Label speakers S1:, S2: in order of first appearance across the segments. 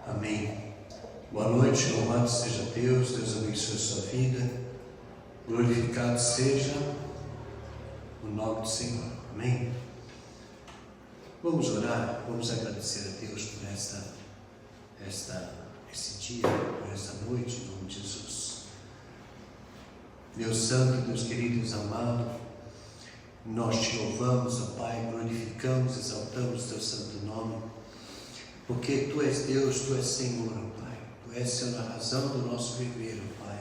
S1: Amém. Boa noite, louvado seja Deus, Deus abençoe a sua vida, glorificado seja o nome do Senhor. Amém. Vamos orar, vamos agradecer a Deus por esse dia, por esta noite, em nome de Jesus. Deus Santo, Deus querido, Deus amado, nós te louvamos, ó Pai, glorificamos, exaltamos teu santo nome, porque Tu és Deus, Tu és Senhor, ó Pai, Tu és, Senhor, a razão do nosso viver, ó Pai.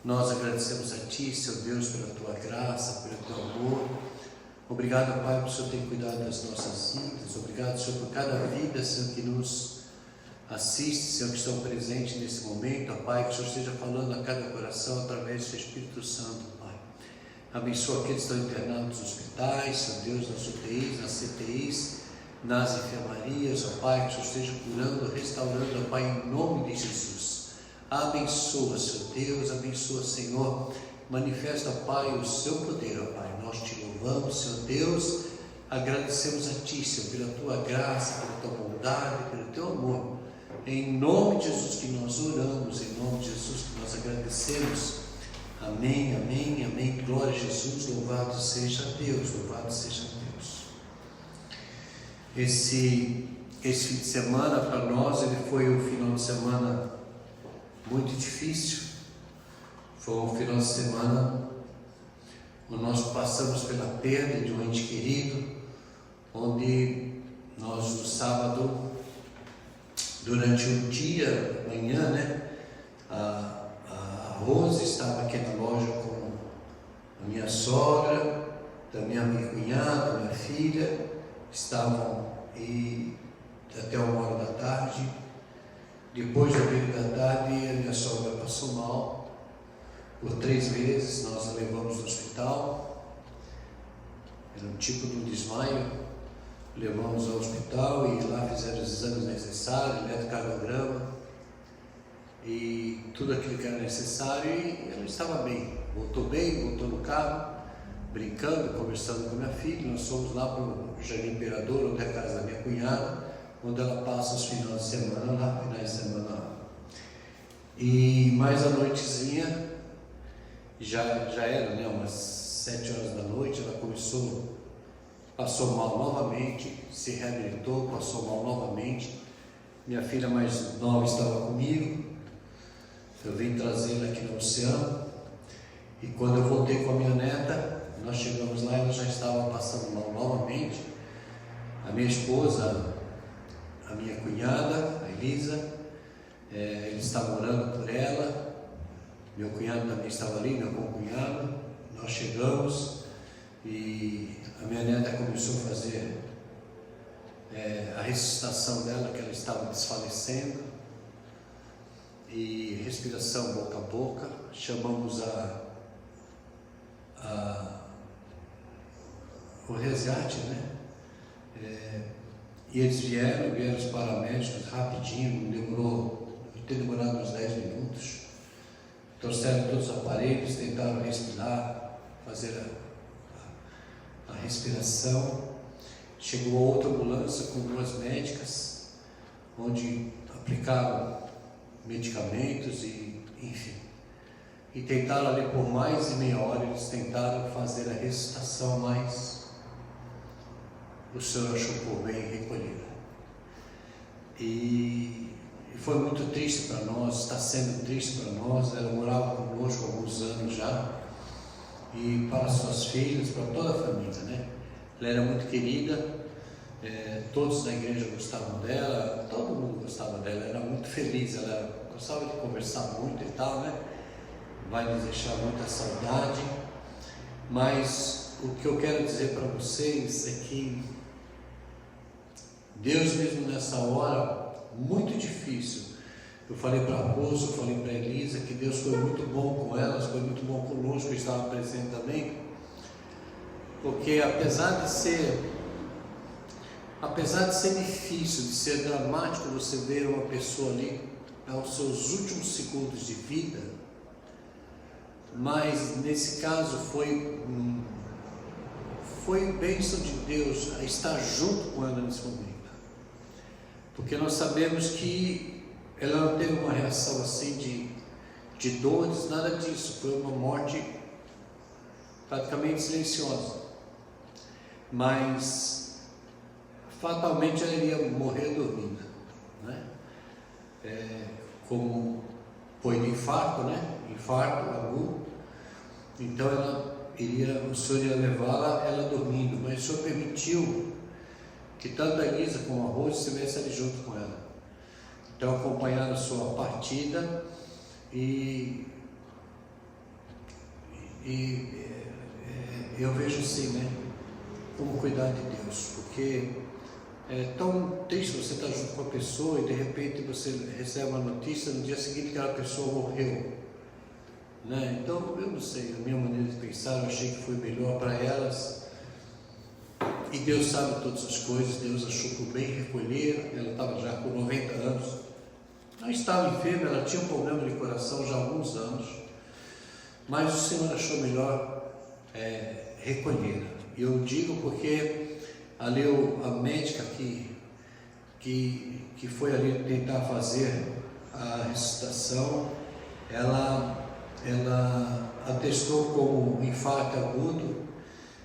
S1: Nós agradecemos a Ti, Seu Deus, pela Tua graça, pelo Teu amor. Obrigado, Pai, por o Senhor ter cuidado das nossas vidas. Obrigado, Senhor, por cada vida, Senhor, que nos assiste, Senhor, que estão presentes nesse momento, ó Pai, que o Senhor esteja falando a cada coração através do Seu Espírito Santo, Pai. Abençoa aqueles que estão internados nos hospitais, Senhor Deus, nas UTIs, nas CTIs, nas enfermarias, ó Pai, que o Senhor esteja curando, restaurando, ó Pai, em nome de Jesus. Abençoa, Senhor Deus, abençoa, Senhor. Manifesta, Pai, o Seu poder, ó Pai. Nós te louvamos, Senhor Deus, agradecemos a Ti, Senhor, pela Tua graça, pela Tua bondade, pelo Teu amor. Em nome de Jesus que nós oramos, em nome de Jesus que nós agradecemos. Amém, amém, amém. Glória a Jesus, louvado seja Deus, louvado seja Deus. Esse fim de semana para nós, ele foi um final de semana muito difícil. Foi um final de semana onde nós passamos pela perda de um ente querido, onde nós no sábado, durante o dia, manhã, né, a Rose estava aqui na loja com a minha sogra, da minha cunhada, minha filha, estavam aí até 13h. Depois do período da tarde, a minha sogra passou mal por 3 vezes, nós a levamos no hospital, era um tipo de um desmaio. Levamos ao hospital e lá fizeram os exames necessários, eletrocardiograma e tudo aquilo que era necessário, e ela estava bem, voltou no carro, brincando, conversando com a minha filha. Nós fomos lá para o Jardim Imperador, onde é a casa da minha cunhada, onde ela passa os finais de semana lá, E mais à noitezinha, já era, né, umas 7 horas da noite, ela passou mal novamente, se reabilitou, passou mal novamente. Minha filha mais nova estava comigo, eu vim trazê-la aqui no Oceano, e quando eu voltei com a minha neta, nós chegamos lá e ela já estava passando mal novamente. A minha esposa, a minha cunhada, a Elisa, eles estavam orando por ela, meu cunhado também estava ali, meu concunhado. Nós chegamos e a minha neta começou a fazer a ressuscitação dela, que ela estava desfalecendo, e respiração boca a boca. Chamamos o resgate, né? E eles vieram os paramédicos rapidinho, tem demorado uns 10 minutos, trouxeram todos os aparelhos, tentaram respirar, fazer a respiração. Chegou outra ambulância com 2 médicas, onde aplicaram medicamentos e enfim, e tentaram ali por mais de meia hora. Eles tentaram fazer a ressuscitação, mas o Senhor achou por bem recolher. E foi muito triste para nós, está sendo triste para nós. Ela morava conosco há alguns anos já, e para suas filhas, para toda a família, né? Ela era muito querida, todos da igreja gostavam dela, todo mundo gostava dela, era muito feliz, ela gostava de conversar muito e tal, né? Vai nos deixar muita saudade, mas o que eu quero dizer para vocês é que Deus, mesmo nessa hora muito difícil, eu falei para a Rose, eu falei para a Elisa, que Deus foi muito bom com elas, foi muito bom conosco, eu estava presente também, porque apesar de ser difícil, de ser dramático você ver uma pessoa ali aos seus últimos segundos de vida, mas nesse caso foi bênção de Deus a estar junto com ela nesse momento. porque nós sabemos que ela não teve uma reação assim de dores, nada disso, foi uma morte praticamente silenciosa, mas fatalmente ela iria morrer dormindo, né? Como foi de infarto, né? Infarto agudo, então o Senhor ia levá-la, ela dormindo, mas o Senhor permitiu que tanto a Elisa como a Rose estivessem ali junto com ela. Então acompanharam a sua partida e eu vejo assim, né? Como cuidar de Deus, porque é tão triste você estar junto com a pessoa e de repente você recebe uma notícia no dia seguinte que aquela pessoa morreu, né? Então eu não sei, a minha maneira de pensar, eu achei que foi melhor para elas, e Deus sabe todas as coisas. Deus achou por bem recolher. Ela estava já com 90 anos, não estava enferma, ela tinha um problema de coração já há alguns anos, mas o Senhor achou melhor recolher. E eu digo porque ali a médica que foi ali tentar fazer a ressuscitação, ela atestou como um infarto agudo,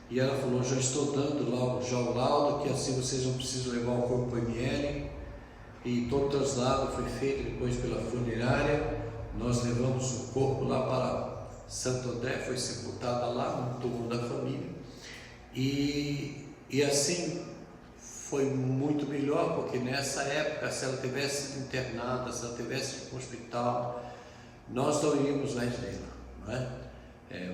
S1: e ela falou: já estou dando lá já o laudo, que assim vocês não precisam levar o corpo para o ML, e todo o traslado foi feito depois pela funerária. Nós levamos o corpo lá para Santo André, foi sepultada lá no túmulo da família, e assim foi muito melhor, porque nessa época, se ela tivesse sido internada, se ela tivesse ido para o hospital, nós não iríamos mais vê-la, não é?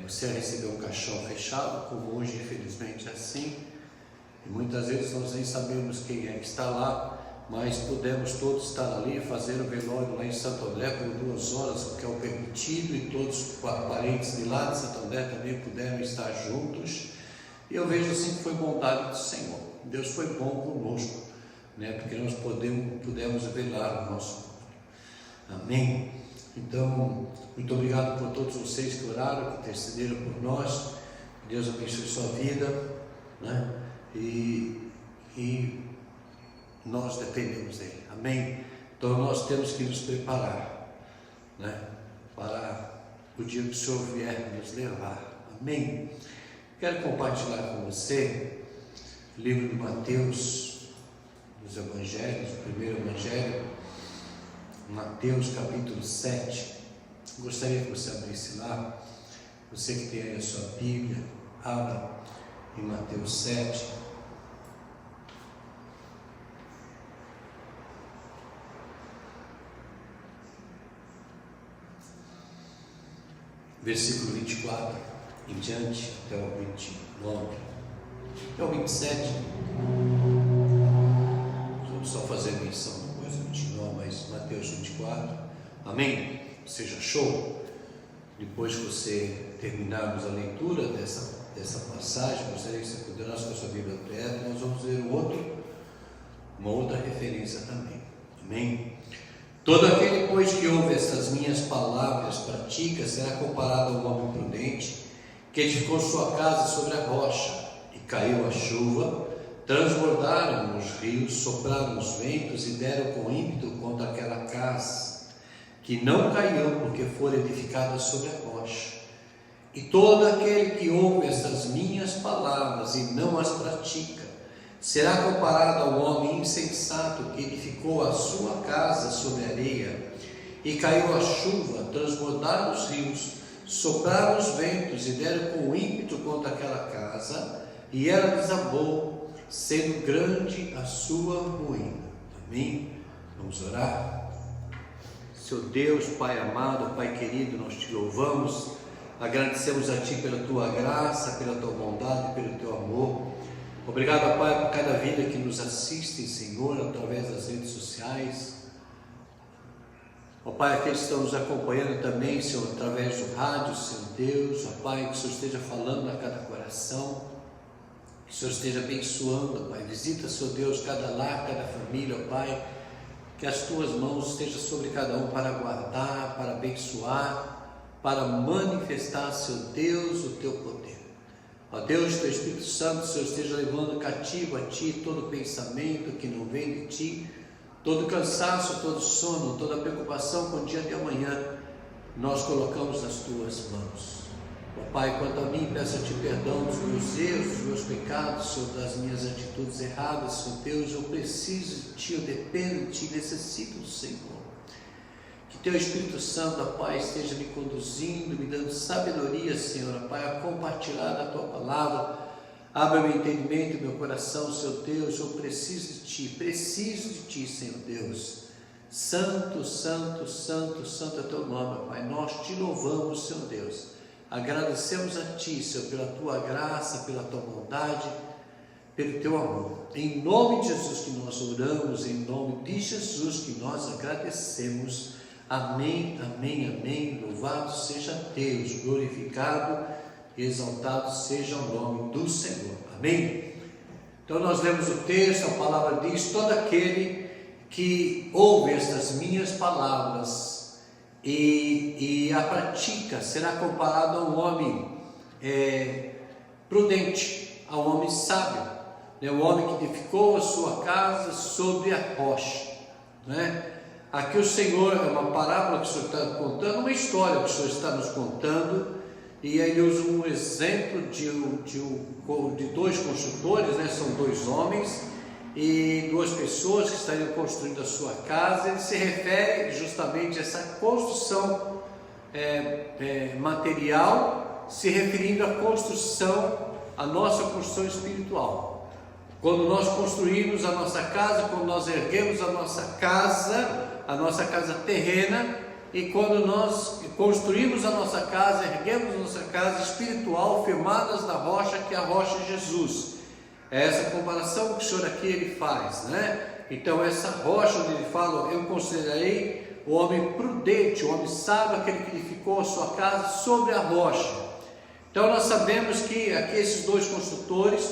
S1: Você recebeu um caixão fechado, como hoje infelizmente é assim, e muitas vezes nós nem sabemos quem é que está lá, mas pudemos todos estar ali, fazer o velório lá em Santo André por 2 horas, o que é o permitido, e todos os parentes de lá de Santo André também puderam estar juntos. E eu vejo assim que foi bondade do Senhor. Deus foi bom conosco, né? Porque nós pudemos velar o nosso corpo. Amém? Então, muito obrigado por todos vocês que oraram, que intercederam por nós. Deus abençoe sua vida, né? E nós dependemos dele. Amém? Então nós temos que nos preparar, né? Para o dia que o Senhor vier nos levar. Amém? Quero compartilhar com você o livro de Mateus, dos Evangelhos, o primeiro Evangelho, Mateus capítulo 7. Gostaria que você abrisse lá, você que tem aí a sua Bíblia, abra em Mateus 7. Versículo 24 em diante, até o 29, até o 27. Vamos só fazer menção depois do 29, mas Mateus 24. Amém? Seja show. Depois que você terminarmos a leitura dessa passagem, gostaria que você pudesse com a sua Bíblia aberta, nós vamos ver uma outra referência também. Amém? Todo aquele, pois, que ouve estas minhas palavras, pratica, será comparado ao homem prudente, que edificou sua casa sobre a rocha, e caiu a chuva, transbordaram os rios, sopraram os ventos e deram com ímpeto contra aquela casa, que não caiu, porque fora edificada sobre a rocha. E todo aquele que ouve estas minhas palavras e não as pratica, será comparado ao homem insensato que edificou a sua casa sobre a areia, e caiu a chuva, transbordaram os rios, sopraram os ventos e deram com ímpeto contra aquela casa, e ela desabou, sendo grande a sua ruína. Amém? Vamos orar? Seu Deus, Pai amado, Pai querido, nós te louvamos, agradecemos a Ti pela Tua graça, pela Tua bondade, pelo Teu amor. Obrigado, Pai, por cada vida que nos assiste, Senhor, através das redes sociais. Ó Pai, aqueles que estão nos acompanhando também, Senhor, através do rádio, Senhor Deus. Ó Pai, que o Senhor esteja falando a cada coração, que o Senhor esteja abençoando, Pai. Visita, Senhor Deus, cada lar, cada família, ó Pai, que as Tuas mãos estejam sobre cada um para guardar, para abençoar, para manifestar, Senhor Deus, o Teu poder. Ó Deus, Teu Espírito Santo, Senhor, esteja levando cativo a Ti todo pensamento que não vem de Ti, Todo cansaço, todo sono, toda preocupação com o dia de amanhã, nós colocamos nas tuas mãos. Ó Pai, quanto a mim, peço-te perdão dos meus erros, dos meus pecados, Senhor, das minhas atitudes erradas, Senhor Deus. Eu preciso de Ti, eu dependo de Ti, necessito do Senhor. Que Teu Espírito Santo, ó Pai, esteja me conduzindo, me dando sabedoria, Senhor, ó Pai, a compartilhar a Tua palavra. Abra meu entendimento, meu coração, Senhor Deus. Eu preciso de Ti, Senhor Deus. Santo, Santo, Santo, Santo é Teu nome, Pai. Nós Te louvamos, Senhor Deus. Agradecemos a Ti, Senhor, pela Tua graça, pela Tua bondade, pelo Teu amor. Em nome de Jesus que nós oramos, em nome de Jesus que nós agradecemos. Amém, amém, amém. Louvado seja Deus, glorificado, exaltado seja o nome do Senhor. Amém? Então nós lemos o texto, a palavra diz: todo aquele que ouve estas minhas palavras e a pratica será comparado a um homem prudente, a um homem sábio, um homem que edificou a sua casa sobre a rocha, né? Aqui o Senhor, é uma parábola que o Senhor está contando, uma história que o Senhor está nos contando, e aí ele usa um exemplo de dois construtores, né? São dois homens e duas pessoas que estariam construindo a sua casa. Ele se refere justamente a essa construção material, se referindo à construção, a nossa construção espiritual. Quando nós construímos a nossa casa, quando nós erguemos a nossa casa terrena, e quando nós construímos a nossa casa, erguemos a nossa casa espiritual, firmadas na rocha, que é a rocha de Jesus. É essa comparação que o Senhor aqui ele faz, né? Então essa rocha onde ele fala: eu considerarei o homem prudente, o homem sábio, aquele que edificou a sua casa sobre a rocha. Então nós sabemos que aqui esses dois construtores,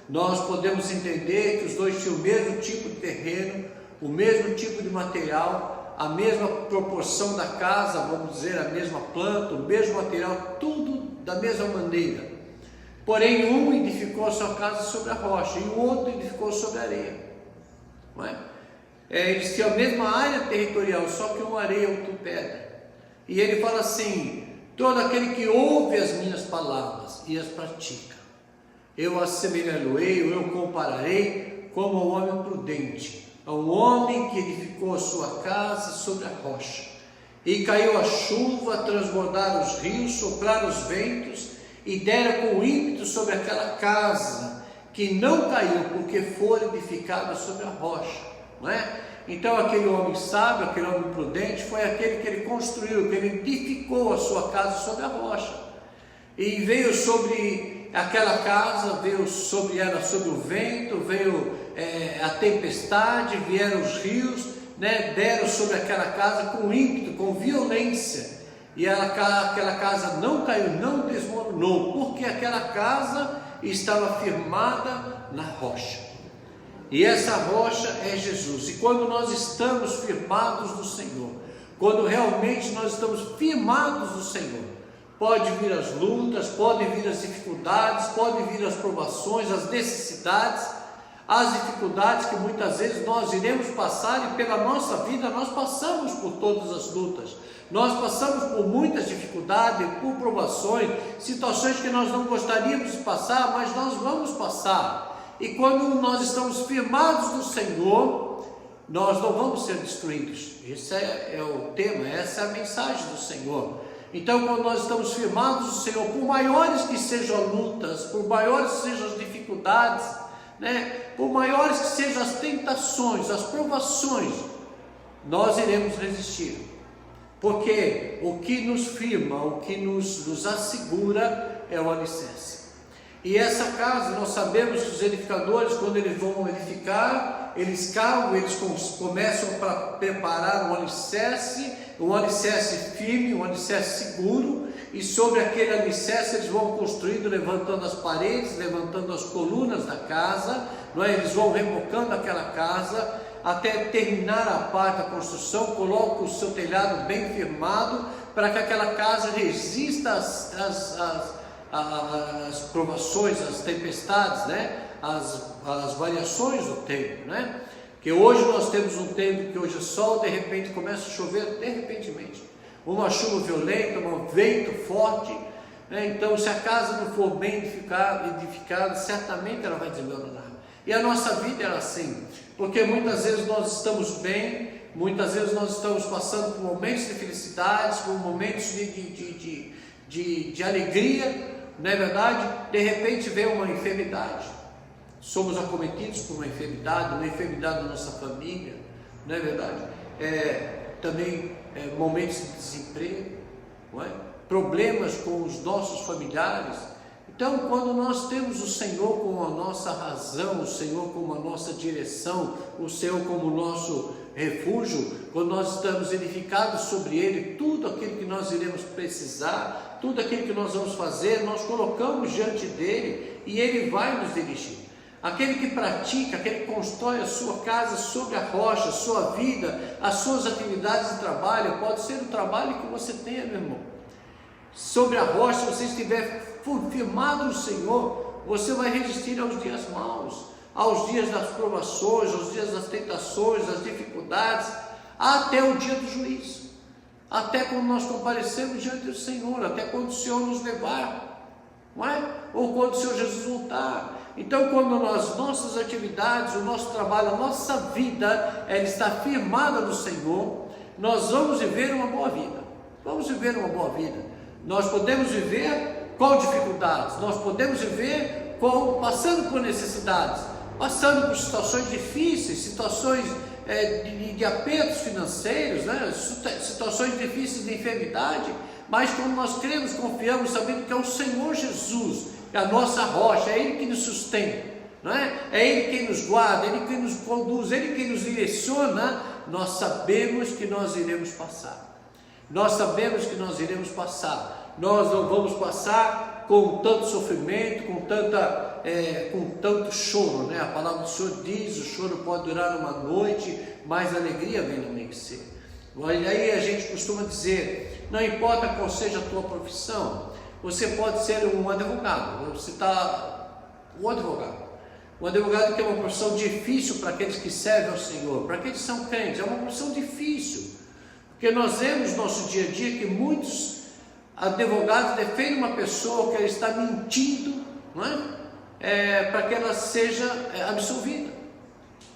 S1: nós podemos entender que os dois tinham o mesmo tipo de terreno, o mesmo tipo de material, a mesma proporção da casa, vamos dizer, a mesma planta, o mesmo material, tudo da mesma maneira. Porém, um edificou a sua casa sobre a rocha e o outro edificou sobre a areia, não é? Eles tinham a mesma área territorial, só que um areia, outro pedra. E ele fala assim: todo aquele que ouve as minhas palavras e as pratica, eu assemelhá-lo-ei, ou eu compararei como ao homem prudente, a um homem que edificou a sua casa sobre a rocha. E caiu a chuva, transbordaram os rios, sopraram os ventos, e deram com ímpeto sobre aquela casa, que não caiu, porque foi edificada sobre a rocha, não é? Então aquele homem sábio, aquele homem prudente, foi aquele que ele construiu, que ele edificou a sua casa sobre a rocha. E veio sobre aquela casa, veio sobre ela, sobre o vento, veio a tempestade, vieram os rios, né, deram sobre aquela casa com ímpeto, com violência, e aquela casa não caiu, não desmoronou, porque aquela casa estava firmada na rocha, e essa rocha é Jesus. E quando nós estamos firmados no Senhor, quando realmente nós estamos firmados no Senhor, pode vir as lutas, podem vir as dificuldades, podem vir as provações, as necessidades, as dificuldades que muitas vezes nós iremos passar, e pela nossa vida nós passamos por todas as lutas, nós passamos por muitas dificuldades, por provações, situações que nós não gostaríamos de passar, mas nós vamos passar. E quando nós estamos firmados no Senhor, nós não vamos ser destruídos. Esse é o tema, essa é a mensagem do Senhor. Então, quando nós estamos firmados no Senhor, por maiores que sejam as lutas, por maiores que sejam as dificuldades, né, por maiores que sejam as tentações, as provações, nós iremos resistir, porque o que nos firma, o que nos assegura é o alicerce. E essa casa, nós sabemos que os edificadores, quando eles vão edificar, eles cavam, eles começam para preparar um alicerce firme, um alicerce seguro, e sobre aquele alicerce eles vão construindo, levantando as paredes, levantando as colunas da casa, não é? Eles vão rebocando aquela casa até terminar a parte da construção, colocam o seu telhado bem firmado, para que aquela casa resista às provações, às tempestades, né? As variações do tempo, né? Que hoje nós temos um tempo que hoje é sol, de repente começa a chover, de repentemente. Uma chuva violenta, um vento forte, né? Então, se a casa não for bem edificada, certamente ela vai desmoronar. E a nossa vida é assim, porque muitas vezes nós estamos bem, muitas vezes nós estamos passando por momentos de felicidades, por momentos de alegria, não é verdade? De repente vem uma enfermidade, somos acometidos por uma enfermidade da nossa família, não é verdade? Também momentos de desemprego, não é? Problemas com os nossos familiares. Então, quando nós temos o Senhor como a nossa razão, o Senhor como a nossa direção, o Senhor como o nosso refúgio, quando nós estamos edificados sobre Ele, tudo aquilo que nós iremos precisar, tudo aquilo que nós vamos fazer, nós colocamos diante dEle e Ele vai nos dirigir. Aquele que pratica, aquele que constrói a sua casa sobre a rocha, a sua vida, as suas atividades de trabalho, pode ser o trabalho que você tenha, meu irmão. Sobre a rocha, se você estiver firmado no Senhor, você vai resistir aos dias maus, aos dias das provações, aos dias das tentações, das dificuldades, até o dia do juízo, até quando nós comparecemos diante do Senhor, até quando o Senhor nos levar, não é? Ou quando o Senhor Jesus voltar. Então, quando nossas atividades, o nosso trabalho, a nossa vida, ela está firmada no Senhor, nós vamos viver uma boa vida. Vamos viver uma boa vida. Nós podemos viver com dificuldades, nós podemos viver passando por necessidades, passando por situações difíceis, situações de apertos financeiros, né? Situações difíceis de enfermidade, mas quando nós cremos, confiamos, sabendo que é o Senhor Jesus, é a nossa rocha, é Ele que nos sustenta, não é? É Ele quem nos guarda, é Ele quem nos conduz, é Ele quem nos direciona. Nós sabemos que nós iremos passar. Nós sabemos que nós iremos passar. Nós não vamos passar com tanto sofrimento, com tanto choro, né? A palavra do Senhor diz: o choro pode durar uma noite, mas a alegria vem no amanhecer. E aí a gente costuma dizer: não importa qual seja a tua profissão, você pode ser um advogado. Você está um advogado que é uma profissão difícil para aqueles que servem ao Senhor, para aqueles que são crentes, é uma profissão difícil, porque nós vemos no nosso dia a dia que muitos advogados defendem uma pessoa que ela está mentindo, não é? Para que ela seja absolvida.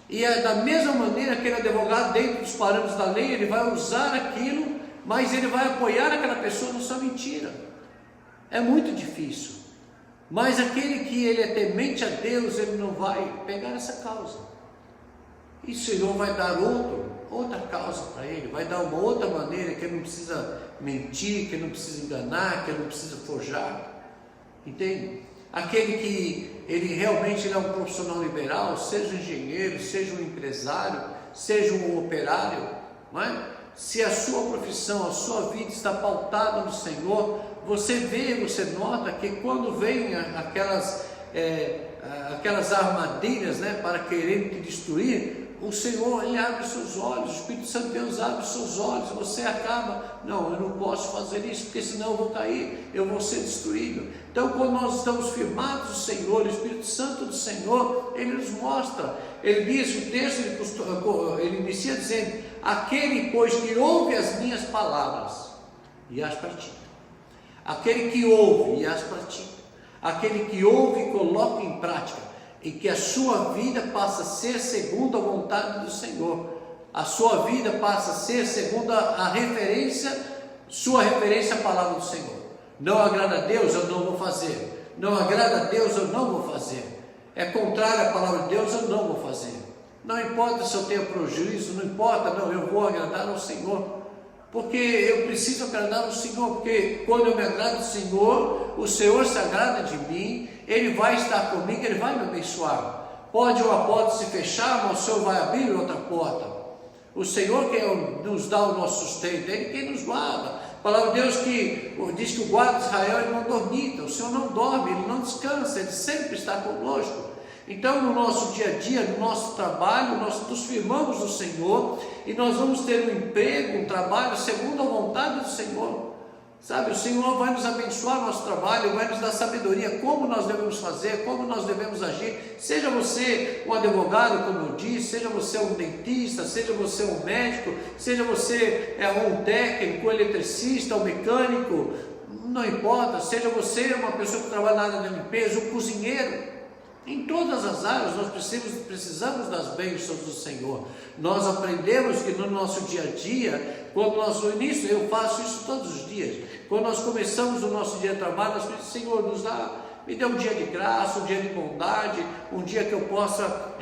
S1: E da mesma maneira, aquele advogado, dentro dos parâmetros da lei, ele vai usar aquilo, mas ele vai apoiar aquela pessoa na sua mentira. É muito difícil. Mas aquele que ele é temente a Deus, ele não vai pegar essa causa. E o Senhor vai dar outra causa para ele, vai dar uma outra maneira, que ele não precisa mentir, que ele não precisa enganar, que ele não precisa forjar. Entende? Aquele que ele realmente é um profissional liberal, seja um engenheiro, seja um empresário, seja um operário, não é? Se a sua profissão, a sua vida está pautada no Senhor, você vê, você nota que quando vem aquelas armadilhas, né, para querer te destruir, o Senhor, Ele abre os seus olhos, o Espírito Santo de Deus abre os seus olhos, você acaba: não, eu não posso fazer isso, porque senão eu vou cair, eu vou ser destruído. Então, quando nós estamos firmados no Senhor, o Espírito Santo do Senhor, Ele nos mostra. Ele diz, o texto, ele inicia dizendo: aquele, pois, que ouve as minhas palavras e as pratica. Aquele que ouve e as pratica, aquele que ouve e coloca em prática, e que a sua vida passa a ser segundo a vontade do Senhor, a sua vida passa a ser segundo a referência, sua referência à palavra do Senhor. Não agrada a Deus, eu não vou fazer. Não agrada a Deus, eu não vou fazer. É contrário à palavra de Deus, eu não vou fazer. Não importa se eu tenho prejuízo, não importa, não, eu vou agradar ao Senhor. Porque eu preciso agradar ao Senhor, porque quando eu me agrado ao Senhor, o Senhor se agrada de mim, Ele vai estar comigo, Ele vai me abençoar. Pode uma porta se fechar, mas o Senhor vai abrir outra porta. O Senhor quem nos dá o nosso sustento, Ele quem nos guarda. A palavra de Deus que diz que o guarda de Israel, ele não dormita, o Senhor não dorme, Ele não descansa, Ele sempre está conosco. Então, no nosso dia a dia, no nosso trabalho, nós nos firmamos no Senhor e nós vamos ter um emprego, um trabalho segundo a vontade do Senhor. Sabe, o Senhor vai nos abençoar no nosso trabalho, vai nos dar sabedoria, como nós devemos fazer, como nós devemos agir. Seja você um advogado, como eu disse, seja você um dentista, seja você um médico, seja você um técnico, um eletricista, um mecânico, não importa, seja você uma pessoa que trabalha na área da limpeza, um cozinheiro. Em todas as áreas nós precisamos das bênçãos do Senhor. Nós aprendemos que no nosso dia a dia, quando nós, no início, eu faço isso todos os dias, quando nós começamos o nosso dia de trabalho, nós pedimos: Senhor, me dê um dia de graça, um dia de bondade, um dia que eu possa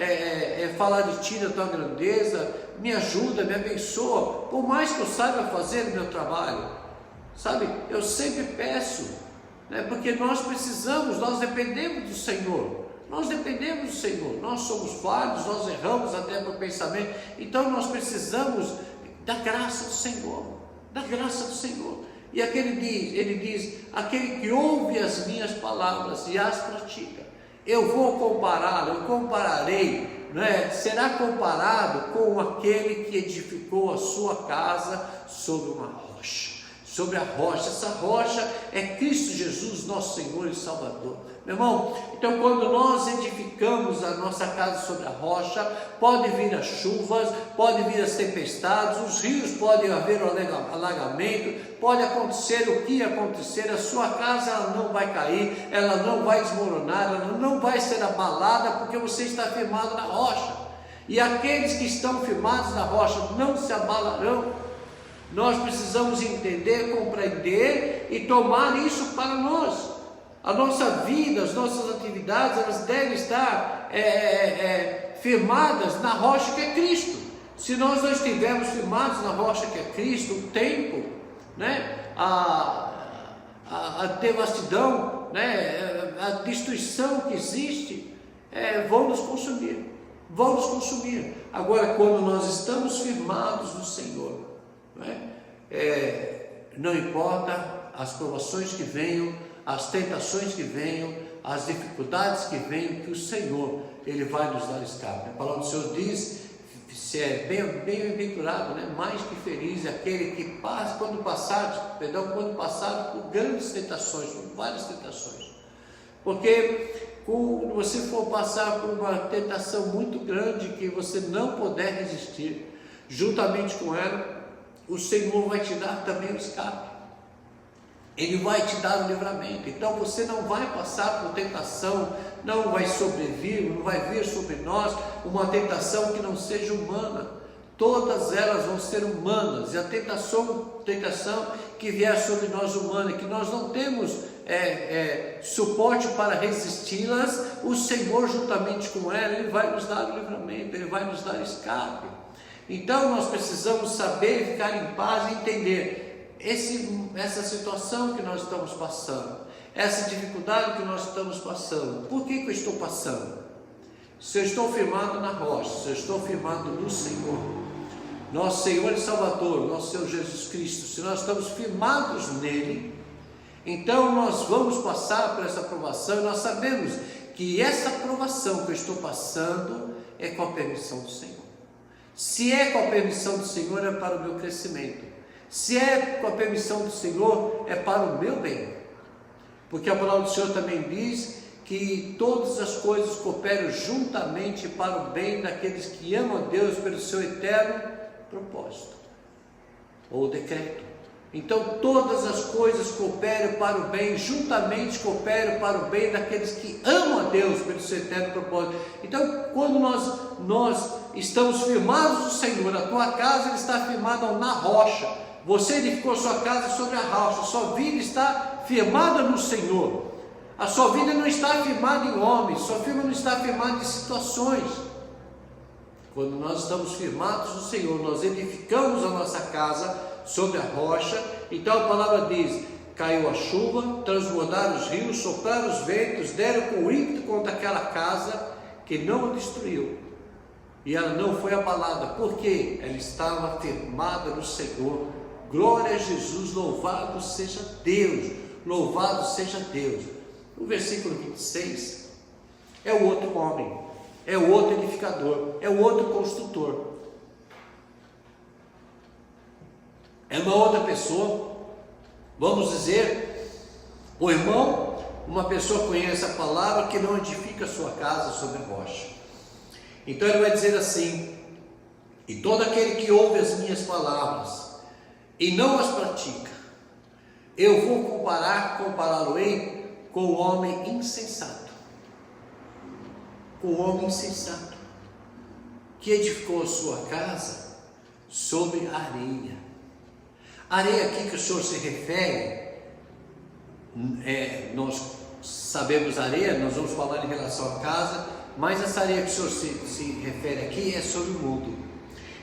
S1: falar de Ti, da Tua grandeza, me ajuda, me abençoa, por mais que eu saiba fazer o meu trabalho, sabe, eu sempre peço, né, porque nós precisamos, nós dependemos do Senhor. Nós dependemos do Senhor, nós somos falhos, nós erramos até no pensamento, então nós precisamos da graça do Senhor, da graça do Senhor. E ele diz, aquele que ouve as minhas palavras e as pratica, eu compararei, né? Será comparado com aquele que edificou a sua casa sobre uma rocha. Sobre a rocha, essa rocha é Cristo Jesus, nosso Senhor e Salvador. Meu irmão, então quando nós edificamos a nossa casa sobre a rocha, pode vir as chuvas, pode vir as tempestades, os rios, pode haver o alagamento, pode acontecer o que acontecer, a sua casa ela não vai cair, ela não vai desmoronar, ela não vai ser abalada, porque você está firmado na rocha. E aqueles que estão firmados na rocha não se abalarão. Nós precisamos entender, compreender e tomar isso para nós. A nossa vida, as nossas atividades, elas devem estar firmadas na rocha que é Cristo. Se nós não estivermos firmados na rocha que é Cristo, o tempo, né, a devastidão, né, a destruição que existe, vão nos consumir. Agora, quando nós estamos firmados no Senhor, não importa as provações que venham, as tentações que venham, as dificuldades que venham, que o Senhor, Ele vai nos dar escape. A palavra do Senhor diz, se é bem-aventurado, né? Mais que feliz é aquele que passa, quando passar por grandes tentações, por várias tentações. Porque quando você for passar por uma tentação muito grande que você não puder resistir, juntamente com ela, o Senhor vai te dar também o escape. Ele vai te dar o livramento. Então você não vai passar por tentação, não vai sobreviver, não vai vir sobre nós uma tentação que não seja humana. Todas elas vão ser humanas. E a tentação que vier sobre nós humana, que nós não temos suporte para resisti-las, o Senhor juntamente com ela, Ele vai nos dar o livramento, Ele vai nos dar escape. Então nós precisamos saber, ficar em paz e entender essa situação que nós estamos passando, essa dificuldade que nós estamos passando. Por que eu estou passando? Se eu estou firmado na rocha, se eu estou firmado no Senhor, nosso Senhor e Salvador, nosso Senhor Jesus Cristo, se nós estamos firmados nele, então nós vamos passar por essa provação, e nós sabemos que essa provação que eu estou passando é com a permissão do Senhor. Se é com a permissão do Senhor, é para o meu crescimento. Se é com a permissão do Senhor, é para o meu bem. Porque a palavra do Senhor também diz que todas as coisas cooperam juntamente para o bem daqueles que amam a Deus pelo seu eterno propósito ou decreto. Então todas as coisas cooperam para o bem, juntamente cooperam para o bem daqueles que amam a Deus pelo seu eterno propósito. Então quando nós estamos firmados no Senhor, a tua casa ela está firmada na rocha, você edificou sua casa sobre a rocha, sua vida está firmada no Senhor, a sua vida não está firmada em homens, sua vida não está firmada em situações. Quando nós estamos firmados no Senhor, nós edificamos a nossa casa sobre a rocha. Então a palavra diz, caiu a chuva, transbordaram os rios, sopraram os ventos, deram com ímpeto contra aquela casa, que não a destruiu, e ela não foi abalada, porque ela estava firmada no Senhor. Glória a Jesus, louvado seja Deus, louvado seja Deus. O versículo 26 é o outro homem, é o outro edificador, é o outro construtor. É uma outra pessoa, Vamos dizer, o irmão, uma pessoa conhece a palavra que não edifica sua casa sobre rocha. Então ele vai dizer assim: e todo aquele que ouve as minhas palavras e não as pratica, eu vou compará-lo-ei com o homem insensato. Com o homem insensato, que edificou a sua casa sobre areia. Areia aqui que o Senhor se refere, nós sabemos areia, nós vamos falar em relação à casa, mas essa areia que o Senhor se refere aqui é sobre o mundo.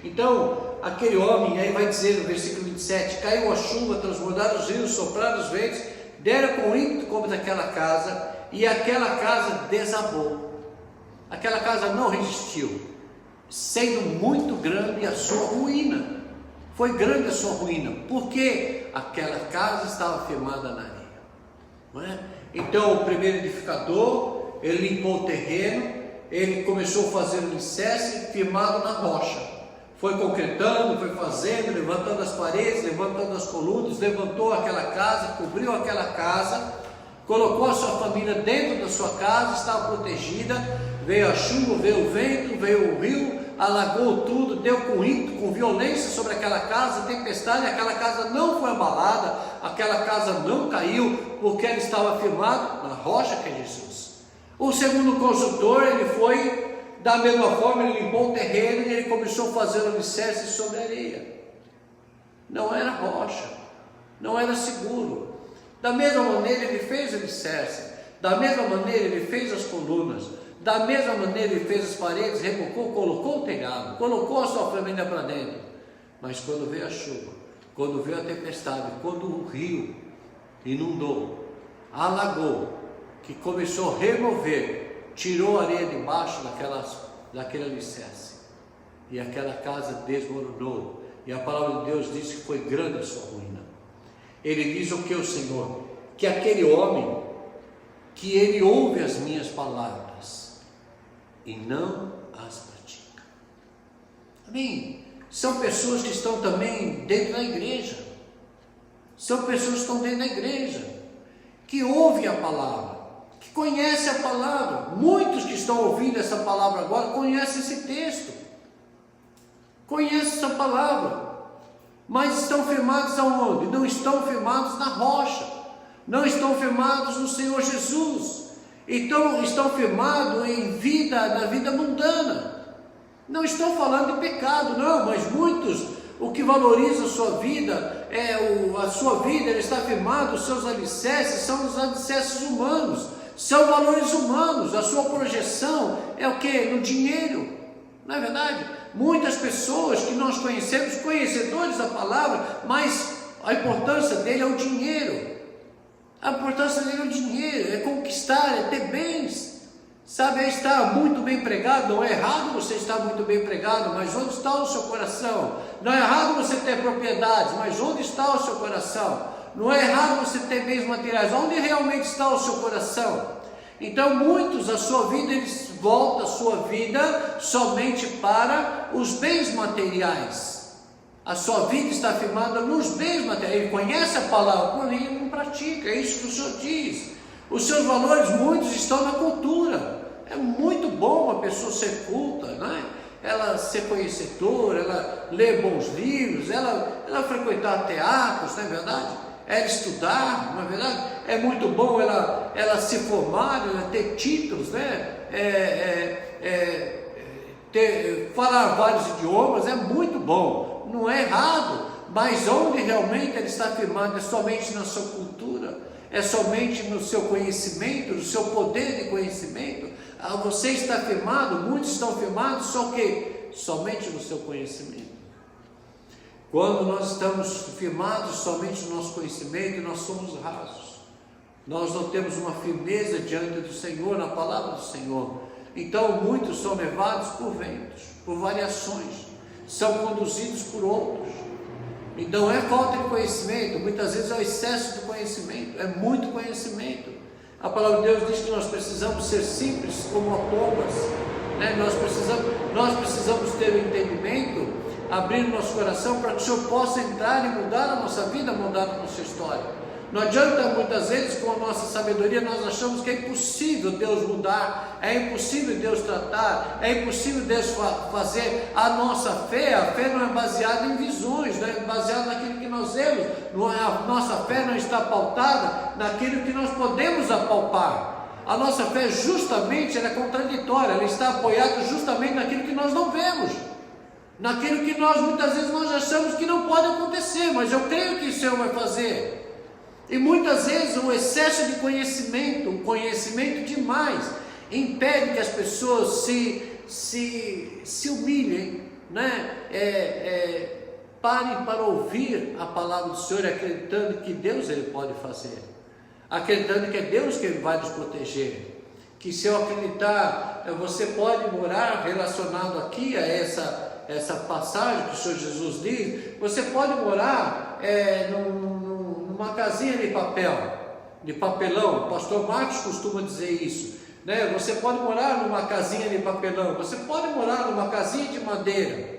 S1: Então, aquele homem, aí vai dizer no versículo 27, caiu a chuva, transbordaram os rios, sopraram os ventos, deram com ímpeto contra aquela casa, e aquela casa desabou. Aquela casa não resistiu, sendo muito grande a sua ruína. Foi grande a sua ruína, porque aquela casa estava firmada na areia, não é? Então o primeiro edificador, ele limpou o terreno, ele começou a fazer o alicerce firmado na rocha, foi concretando, foi fazendo, levantando as paredes, levantando as colunas, levantou aquela casa, cobriu aquela casa, colocou a sua família dentro da sua casa, estava protegida. Veio a chuva, veio o vento, veio o rio, alagou tudo, deu com ímpeto, com violência sobre aquela casa, tempestade, aquela casa não foi abalada, aquela casa não caiu, porque ela estava firmada na rocha que é Jesus. O segundo construtor, ele foi, da mesma forma, ele limpou o terreno e ele começou a fazer o alicerce sobre a areia. Não era rocha, não era seguro. Da mesma maneira ele fez o alicerce, da mesma maneira ele fez as colunas, da mesma maneira ele fez as paredes, rebocou, colocou o telhado, colocou a sua família para dentro. Mas quando veio a chuva, quando veio a tempestade, quando o rio inundou, alagou, que começou a remover, tirou a areia debaixo daquele alicerce, e aquela casa desmoronou, e a palavra de Deus diz que foi grande a sua ruína. Ele diz o que o Senhor? Que aquele homem, que ele ouve as minhas palavras e não as pratica. Amém? São pessoas que estão também dentro da igreja, são pessoas que estão dentro da igreja, que ouvem a palavra, que conhecem a palavra. Muitos que estão ouvindo essa palavra agora conhecem esse texto, conhecem essa palavra, mas estão firmados aonde? Não estão firmados na rocha, não estão firmados no Senhor Jesus. Então estão firmados na vida mundana. Não estou falando de pecado, não, mas muitos, o que valoriza a sua vida, a sua vida, ele está firmado, os seus alicerces são os alicerces humanos, são valores humanos, a sua projeção é o que? No dinheiro, não é verdade? Muitas pessoas que nós conhecemos, conhecedores da palavra, mas a importância dele é o dinheiro. A importância dele é o dinheiro, é conquistar, é ter bens, sabe, é estar muito bem empregado. Não é errado você estar muito bem empregado, mas onde está o seu coração? Não é errado você ter propriedades, mas onde está o seu coração? Não é errado você ter bens materiais, onde realmente está o seu coração? Então muitos, a sua vida, eles voltam a sua vida somente para os bens materiais. A sua vida está firmada nos bens materiais. Ele conhece a palavra, porém ele não pratica. É isso que o Senhor diz. Os seus valores, muitos estão na cultura. É muito bom uma pessoa ser culta, né? Ela ser conhecedora, ela ler bons livros, ela frequentar teatros, não é verdade? Ela estudar, não é verdade? É muito bom ela se formar, ela ter títulos, né? Falar vários idiomas é muito bom. Não é errado, mas onde realmente ele está firmado é somente na sua cultura, é somente no seu conhecimento, no seu poder de conhecimento. Você está firmado, muitos estão firmados, só que somente no seu conhecimento. Quando nós estamos firmados somente no nosso conhecimento, nós somos rasos, nós não temos uma firmeza diante do Senhor, na palavra do Senhor. Então muitos são levados por ventos, por variações, são conduzidos por outros. Então é falta de conhecimento, muitas vezes é o excesso de conhecimento, é muito conhecimento. A palavra de Deus diz que nós precisamos ser simples como a pombas, né? Nós precisamos ter o entendimento, abrir o nosso coração para que o Senhor possa entrar e mudar a nossa vida, mudar a nossa história. Não adianta muitas vezes com a nossa sabedoria nós achamos que é impossível Deus mudar, é impossível Deus tratar, é impossível Deus fazer a nossa fé. A fé não é baseada em visões, não é baseada naquilo que nós vemos, a nossa fé não está pautada naquilo que nós podemos apalpar. A nossa fé justamente ela é contraditória, ela está apoiada justamente naquilo que nós não vemos, naquilo que nós muitas vezes nós achamos que não pode acontecer, mas eu creio que o Senhor vai fazer. E muitas vezes o excesso de conhecimento, o conhecimento demais, impede que as pessoas se humilhem, né? Parem para ouvir a palavra do Senhor, acreditando que Deus ele pode fazer, acreditando que é Deus que ele vai nos proteger, que se eu acreditar, você pode morar relacionado aqui a essa passagem que o Senhor Jesus diz, você pode morar numa casinha de papelão, o pastor Marcos costuma dizer isso, né? Você pode morar numa casinha de papelão, você pode morar numa casinha de madeira,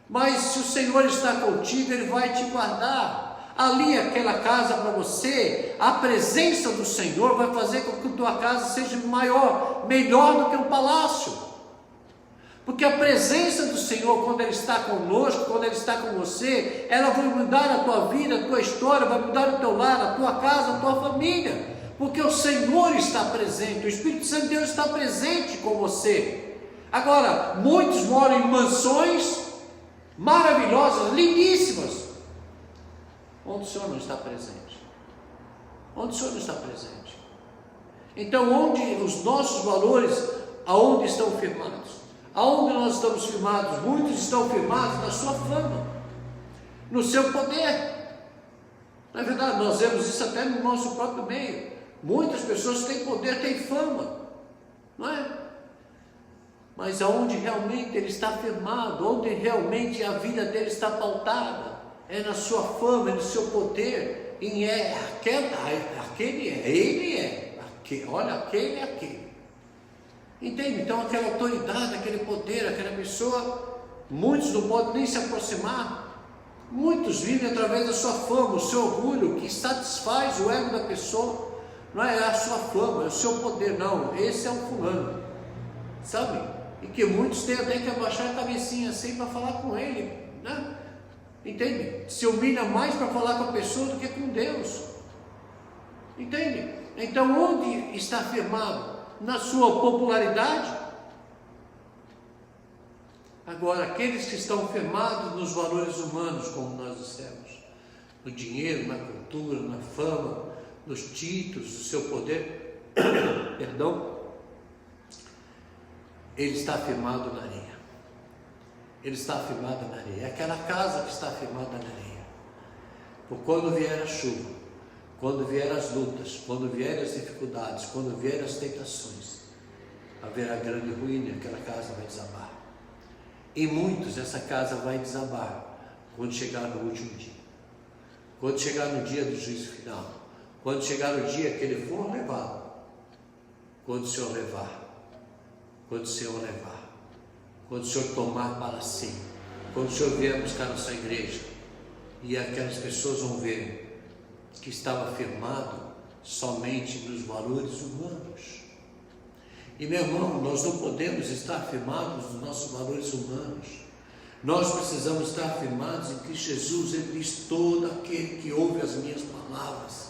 S1: mas se o Senhor está contigo, Ele vai te guardar. Ali, aquela casa para você, a presença do Senhor vai fazer com que a tua casa seja melhor do que um palácio. Porque a presença do Senhor, quando Ele está conosco, quando Ele está com você, ela vai mudar a tua vida, a tua história, vai mudar o teu lar, a tua casa, a tua família. Porque o Senhor está presente, o Espírito Santo de Deus está presente com você. Agora, muitos moram em mansões maravilhosas, lindíssimas, onde o Senhor não está presente. Onde o Senhor não está presente. Então, onde os nossos valores, aonde estão firmados? Aonde nós estamos firmados? Muitos estão firmados na sua fama, no seu poder. Na verdade, nós vemos isso até no nosso próprio meio. Muitas pessoas têm poder, têm fama, não é? Mas aonde realmente ele está firmado, onde realmente a vida dele está pautada, é na sua fama, é no seu poder, em aquele é aquele. Entende? Então aquela autoridade, aquele poder, aquela pessoa, muitos não podem nem se aproximar. Muitos vivem através da sua fama, o seu orgulho, que satisfaz o ego da pessoa. Não é a sua fama, é o seu poder, não. Esse é o fulano, sabe? E que muitos têm até que abaixar a cabecinha assim para falar com ele, né? Entende? Se humilha mais para falar com a pessoa do que com Deus. Entende? Então onde está firmado? Na sua popularidade? Agora, aqueles que estão firmados nos valores humanos, como nós dissemos, no dinheiro, na cultura, na fama, nos títulos, no seu poder, perdão, ele está firmado na areia. Ele está firmado na areia. É aquela casa que está firmada na areia. Por quando vier a chuva, quando vier as lutas, quando vier as dificuldades, quando vier as tentações, haverá grande ruína e aquela casa vai desabar. Em muitos essa casa vai desabar quando chegar no último dia. Quando chegar no dia do juízo final. Quando chegar no dia que ele for levado. Quando o Senhor levar. Quando o Senhor levar. Quando o Senhor tomar para si. Quando o Senhor vier buscar nossa igreja. E aquelas pessoas vão ver que estava firmado somente nos valores humanos. E meu irmão, nós não podemos estar firmados nos nossos valores humanos. Nós precisamos estar firmados em Cristo Jesus. Ele diz: todo aquele que ouve as minhas palavras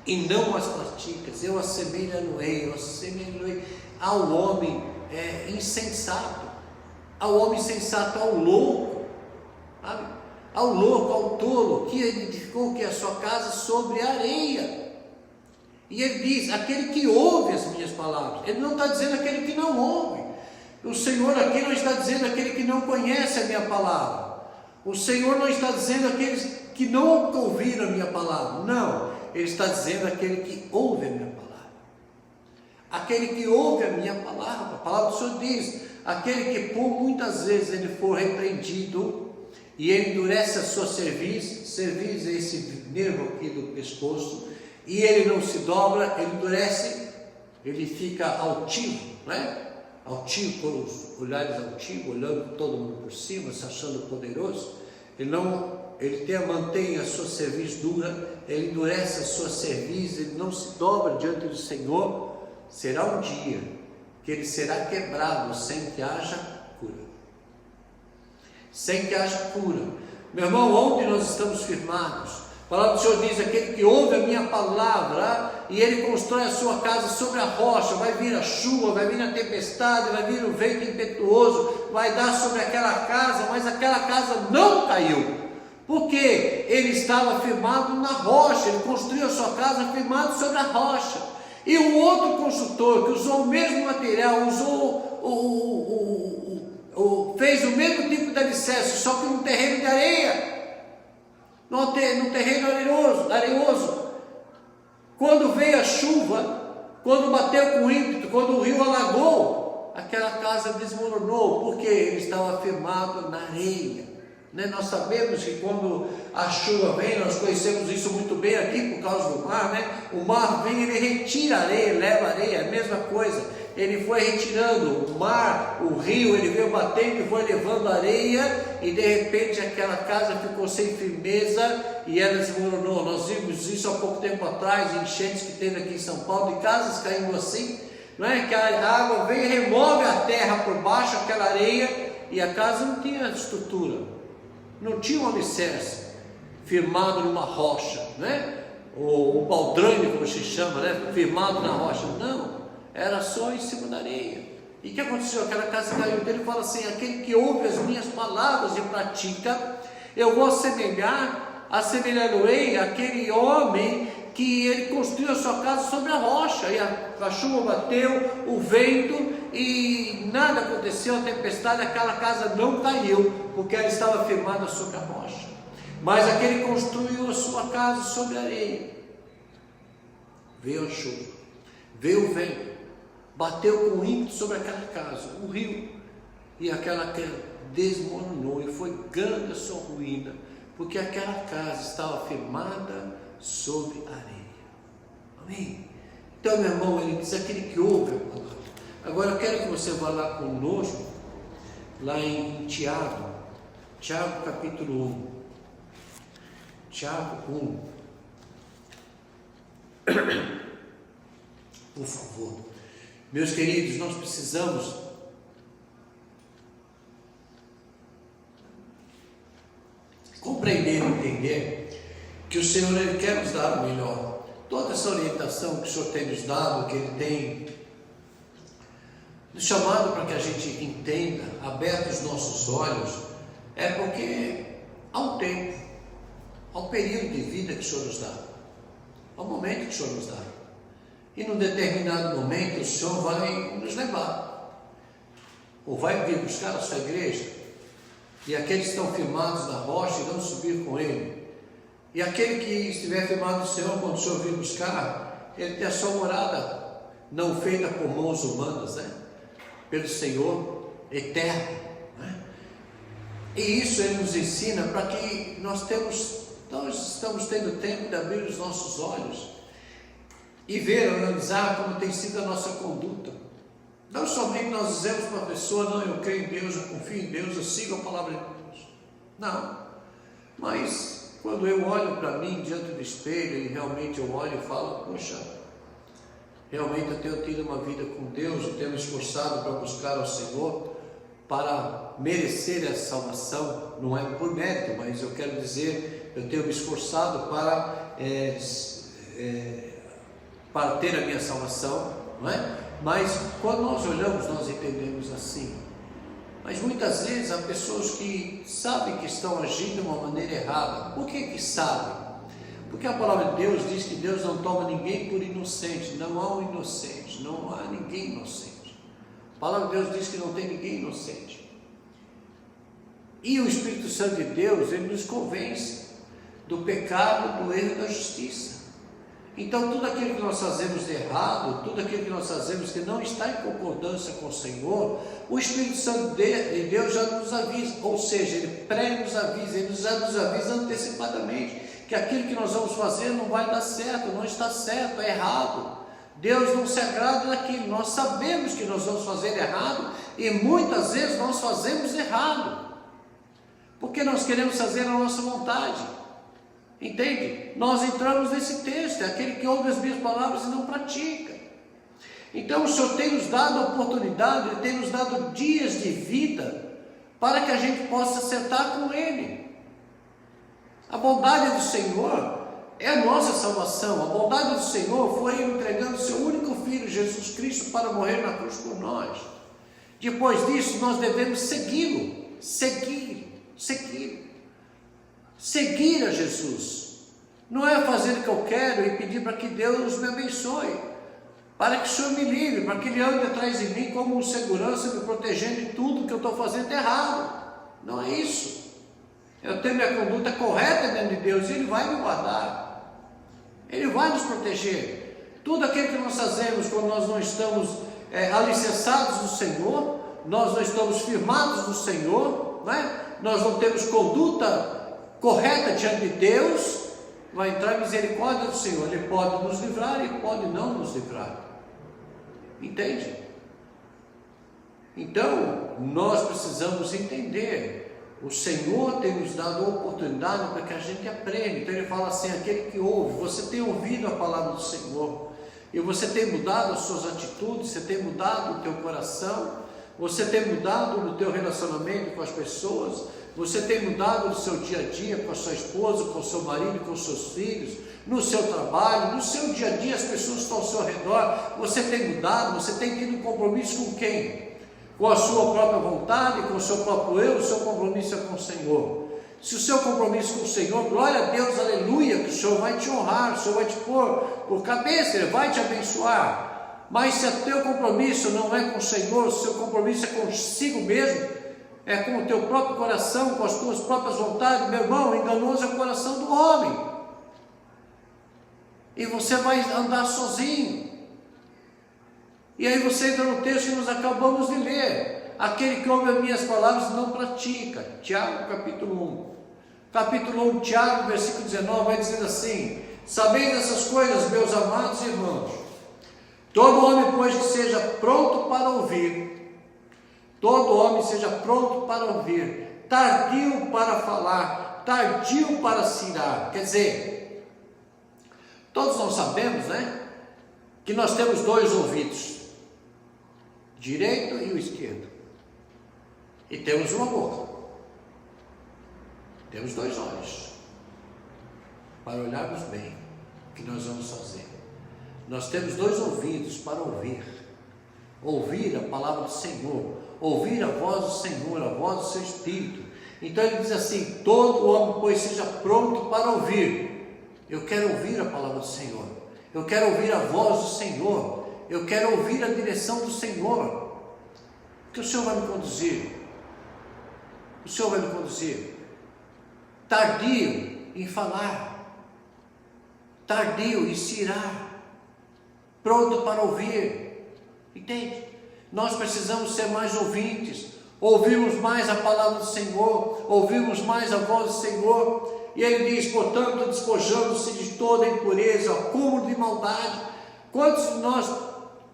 S1: e não as pratica, eu assemelho ao homem insensato, ao homem insensato, ao louco, sabe? Ao louco, ao tolo, que edificou que a sua casa sobre a areia. E ele diz: aquele que ouve as minhas palavras. Ele não está dizendo aquele que não ouve. O Senhor aqui não está dizendo aquele que não conhece a minha palavra. O Senhor não está dizendo aqueles que não ouviram a minha palavra. Não, Ele está dizendo aquele que ouve a minha palavra. Aquele que ouve a minha palavra. A palavra do Senhor diz: aquele que por muitas vezes ele for repreendido e ele endurece a sua cerviz é esse nervo aqui do pescoço, e ele não se dobra, ele endurece, ele fica altivo, não é? Altivo, com os olhares altivos, olhando todo mundo por cima, se achando poderoso. Ele não ele mantém a sua cerviz dura, ele endurece a sua cerviz, ele não se dobra diante do Senhor, será um dia que ele será quebrado sem que haja cura. Sem que haja cura. Meu irmão, onde nós estamos firmados? A palavra do Senhor diz: aquele que ouve a minha palavra e ele constrói a sua casa sobre a rocha, vai vir a chuva, vai vir a tempestade, vai vir o vento impetuoso, vai dar sobre aquela casa, mas aquela casa não caiu, porque ele estava firmado na rocha, ele construiu a sua casa firmado sobre a rocha. E o outro construtor que usou o mesmo material, fez o mesmo tipo de alicerce, só que num terreno de areia, no terreno areoso. Quando veio a chuva, quando bateu com ímpeto, quando o rio alagou, aquela casa desmoronou, porque ele estava firmado na areia. Nós sabemos que quando a chuva vem, nós conhecemos isso muito bem aqui por causa do mar, o mar vem, ele retira a areia, leva a areia, a mesma coisa, ele foi retirando o mar, o rio, ele veio batendo e foi levando a areia, e de repente aquela casa ficou sem firmeza e ela desmoronou. Nós vimos isso há pouco tempo atrás, enchentes que teve aqui em São Paulo, de casas caindo assim, que a água vem e remove a terra por baixo, aquela areia, e a casa não tinha estrutura, não tinha um alicerce firmado numa rocha, o baldrame, como se chama, firmado na rocha. Não, era só em cima da areia. E o que aconteceu? Aquela casa caiu. Ele fala assim: aquele que ouve as minhas palavras e pratica, eu vou assemelhar-o-ei àquele homem que ele construiu a sua casa sobre a rocha, e a chuva bateu, o vento, e nada aconteceu, a tempestade, aquela casa não caiu, porque ela estava firmada sobre a rocha. Mas aquele construiu a sua casa sobre a areia. Veio a chuva, veio o vento, bateu com ímpeto sobre aquela casa, o rio, e aquela terra desmoronou, e foi grande a sua ruína, porque aquela casa estava firmada sobre a areia. Amém? Então, meu irmão, ele diz: aquele que ouve a palavra. Agora eu quero que você vá lá conosco, lá em Tiago capítulo 1. Tiago 1. Por favor. Meus queridos, nós precisamos compreender e entender que o Senhor, ele quer nos dar o melhor. Toda essa orientação que o Senhor tem nos dado, que Ele tem nos chamado para que a gente entenda, aberto os nossos olhos, é porque há um tempo, há um período de vida que o Senhor nos dá, há um momento que o Senhor nos dá, e num determinado momento o Senhor vai nos levar, ou vai vir buscar a sua igreja, e aqueles que estão firmados na rocha irão subir com Ele. E aquele que estiver firmado no Senhor, quando o Senhor vir buscar, ele tem a sua morada, não feita por mãos humanas, pelo Senhor eterno. E isso Ele nos ensina para que nós estamos tendo tempo de abrir os nossos olhos e ver, analisar como tem sido a nossa conduta. Não somente nós dizemos para a pessoa: não, eu creio em Deus, eu confio em Deus, eu sigo a palavra de Deus. Não, mas quando eu olho para mim diante do espelho e realmente eu olho e falo: poxa, realmente eu tenho tido uma vida com Deus, eu tenho me esforçado para buscar ao Senhor, para merecer essa salvação, não é por mérito, mas eu quero dizer, eu tenho me esforçado para ter a minha salvação, não é? Mas quando nós olhamos, nós entendemos assim. Mas muitas vezes há pessoas que sabem que estão agindo de uma maneira errada. Por que sabem? Porque a palavra de Deus diz que Deus não toma ninguém por inocente. Não há um inocente, não há ninguém inocente. A palavra de Deus diz que não tem ninguém inocente. E o Espírito Santo de Deus, ele nos convence do pecado, do erro e da justiça. Então tudo aquilo que nós fazemos de errado, tudo aquilo que nós fazemos que não está em concordância com o Senhor, o Espírito Santo de Deus já nos avisa, ou seja, Ele pré-nos avisa, Ele já nos avisa antecipadamente, que aquilo que nós vamos fazer não vai dar certo, não está certo, é errado. Deus não se agrada daquilo, nós sabemos que nós vamos fazer errado, e muitas vezes nós fazemos errado. porque nós queremos fazer a nossa vontade. Entende? Nós entramos nesse texto, é aquele que ouve as minhas palavras e não pratica. Então o Senhor tem nos dado a oportunidade, Ele tem nos dado dias de vida, para que a gente possa acertar com Ele. A bondade do Senhor é a nossa salvação. A bondade do Senhor foi Ele entregando o seu único Filho, Jesus Cristo, para morrer na cruz por nós. Depois disso, nós devemos segui-lo, seguir a Jesus. Não é fazer o que eu quero e pedir para que Deus me abençoe, para que o Senhor me livre, para que Ele ande atrás de mim como um segurança, me protegendo de tudo que eu estou fazendo errado. Não é isso. Eu tenho minha conduta correta diante de Deus e Ele vai me guardar. Ele vai nos proteger. Tudo aquilo que nós fazemos quando nós não estamos alicerçados no Senhor, nós não estamos firmados no Senhor, não é? Nós não temos conduta correta diante de Deus, vai entrar a misericórdia do Senhor. Ele pode nos livrar e pode não nos livrar. Entende? Então, nós precisamos entender. O Senhor tem nos dado a oportunidade para que a gente aprenda. Então Ele fala assim, aquele que ouve, você tem ouvido a palavra do Senhor, e você tem mudado as suas atitudes, você tem mudado o teu coração, você tem mudado no teu relacionamento com as pessoas, você tem mudado no seu dia a dia com a sua esposa, com o seu marido, com os seus filhos, no seu trabalho, no seu dia a dia as pessoas estão ao seu redor, você tem mudado, você tem tido um compromisso com quem? Com a sua própria vontade, com o seu próprio eu, o seu compromisso é com o Senhor. Se o seu compromisso com o Senhor, glória a Deus, aleluia, que o Senhor vai te honrar, o Senhor vai te pôr por cabeça, Ele vai te abençoar. Mas se o teu compromisso não é com o Senhor, o seu compromisso é consigo mesmo, é com o teu próprio coração, com as tuas próprias vontades, meu irmão, enganoso é o coração do homem. E você vai andar sozinho. E aí você entra no texto que nós acabamos de ler. Aquele que ouve as minhas palavras não pratica. Tiago capítulo 1. Capítulo 1, Tiago, versículo 19, vai dizendo assim: sabeis essas coisas, meus amados irmãos. Todo homem, pois, que seja pronto para ouvir. Todo homem seja pronto para ouvir. Tardio para falar. Tardio para se irar. Quer dizer, todos nós sabemos, né? Que nós temos dois ouvidos. Direito e o esquerdo. E temos uma boca. Temos dois olhos. Para olharmos bem o que nós vamos fazer. Nós temos dois ouvidos para ouvir. Ouvir a palavra do Senhor. Ouvir a voz do Senhor, a voz do seu Espírito. Então ele diz assim: todo homem, pois, seja pronto para ouvir. Eu quero ouvir a palavra do Senhor. Eu quero ouvir a voz do Senhor. Eu quero ouvir a direção do Senhor, porque o Senhor vai me conduzir. O Senhor vai me conduzir. Tardio em falar, tardio em se irar, pronto para ouvir. Entende? Nós precisamos ser mais ouvintes, ouvirmos mais a palavra do Senhor, ouvirmos mais a voz do Senhor. E ele diz, portanto, despojando-se de toda impureza, acúmulo de maldade.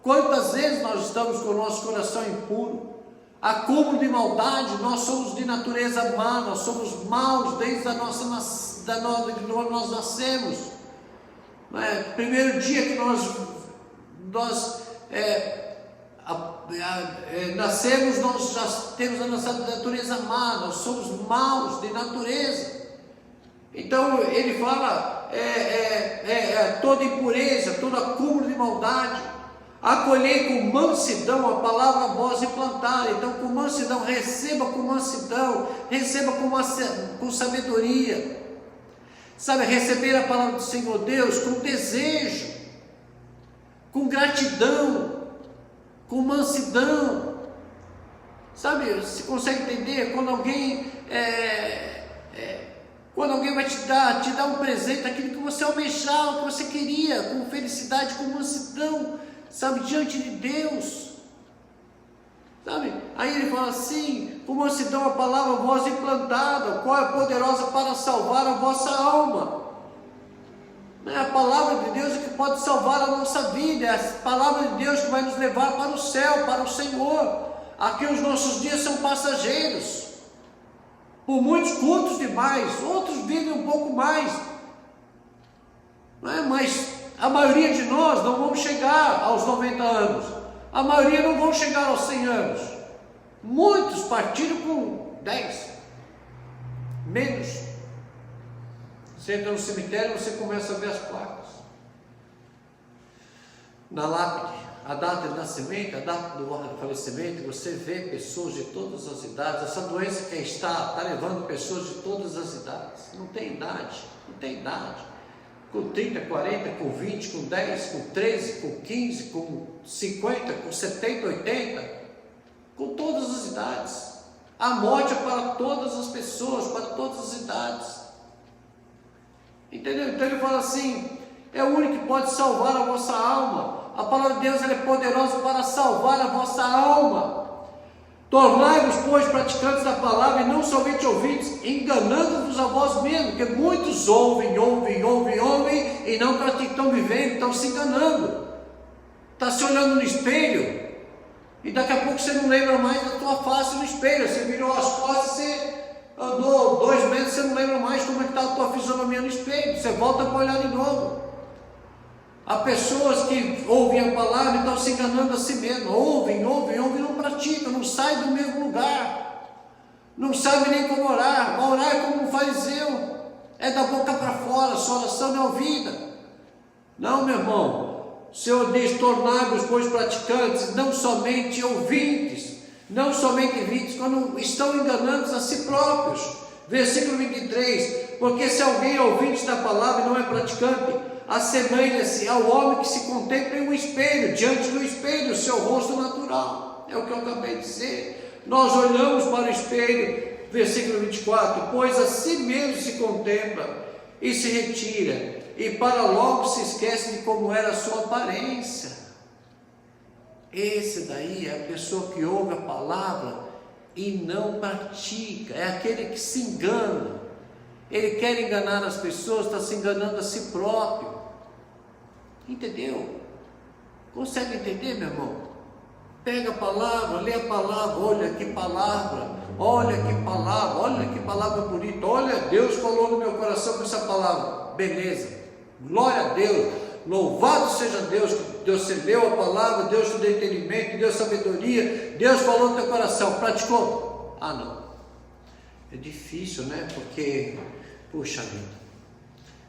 S1: Quantas vezes nós estamos com o nosso coração impuro? Acúmulo de maldade, nós somos de natureza má, nós somos maus desde nós nascemos. Não é? Primeiro dia que nós nascemos, nós já temos a nossa natureza má, nós somos maus de natureza. Então ele fala, toda impureza, todo acúmulo de maldade. Acolhei com mansidão a palavra vós implantada. Então, com mansidão, receba com mansidão, receba com sabedoria. Sabe, receber a palavra do Senhor Deus com desejo, com gratidão, com mansidão. Sabe, você consegue entender? Quando alguém vai te dar um presente, aquilo que você almejava, que você queria, com felicidade, com mansidão, sabe, diante de Deus, sabe, aí ele fala assim, com mansidão a palavra voz implantada, qual é poderosa para salvar a vossa alma. A palavra de Deus é que pode salvar a nossa vida, é a palavra de Deus que vai nos levar para o céu, para o Senhor. Aqui os nossos dias são passageiros, por muitos cultos demais, outros vivem um pouco mais, não é? Mas a maioria de nós não vamos chegar aos 90 anos, a maioria não vão chegar aos 100 anos, muitos partiram com 10, menos. Você entra no cemitério, você começa a ver as placas, na lápide, a data de nascimento, a data do falecimento, você vê pessoas de todas as idades. Essa doença que está levando pessoas de todas as idades, não tem idade, com 30, 40, com 20, com 10, com 13, com 15, com 50, com 70, 80, com todas as idades. A morte é para todas as pessoas, para todas as idades, entendeu? Então ele fala assim, é o único que pode salvar a vossa alma. A palavra de Deus, ela é poderosa para salvar a vossa alma. Tornai-vos, pois, praticantes da palavra e não somente ouvintes, enganando-vos a vós mesmos, porque muitos ouvem e não praticam, estão vivendo, estão se enganando. Está se olhando no espelho e daqui a pouco você não lembra mais da tua face no espelho. Você virou as costas, você andou 2 metros, você não lembra mais como é que está a tua fisionomia no espelho. Você volta para olhar de novo. Há pessoas que ouvem a palavra e estão se enganando a si mesmo. Ouvem, não praticam, não saem do mesmo lugar, não sabem nem como orar. Orar é como um fariseu, é da boca para fora, sua oração não é ouvida. Não, meu irmão, o Senhor diz, tornai-vos, pois, praticantes, não somente ouvintes, quando estão enganando a si próprios. Versículo 23, porque se alguém é ouvinte da palavra e não é praticante, assemelha-se ao homem que se contempla em um espelho, diante do espelho, o seu rosto natural. É o que eu acabei de dizer. Nós olhamos para o espelho, versículo 24, pois a si mesmo se contempla e se retira, e para logo se esquece de como era a sua aparência. Esse daí é a pessoa que ouve a palavra e não pratica, é aquele que se engana. Ele quer enganar as pessoas, está se enganando a si próprio. Entendeu? Consegue entender, meu irmão? Pega a palavra, lê a palavra, olha que palavra bonita, olha, Deus falou no meu coração com essa palavra, beleza, glória a Deus, louvado seja Deus, que Deus te deu a palavra, Deus te deu entendimento, deu sabedoria, Deus falou no teu coração, praticou? Ah, não, é difícil, né? Porque, puxa vida,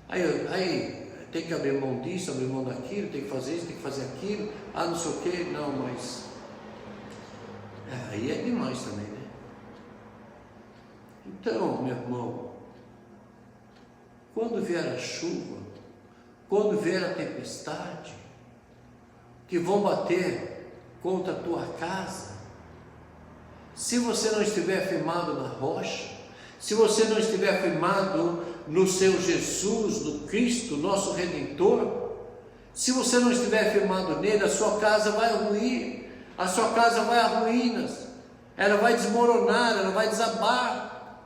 S1: aí tem que abrir mão disso, abrir mão daquilo, tem que fazer isso, tem que fazer aquilo, não sei o que, não, mas aí é demais também, né? Então, meu irmão, quando vier a chuva, quando vier a tempestade, que vão bater contra a tua casa, se você não estiver firmado na rocha, se você não estiver firmado no seu Jesus, no Cristo, nosso Redentor, se você não estiver firmado nele, a sua casa vai ruir, a sua casa vai a ruínas, ela vai desmoronar, ela vai desabar,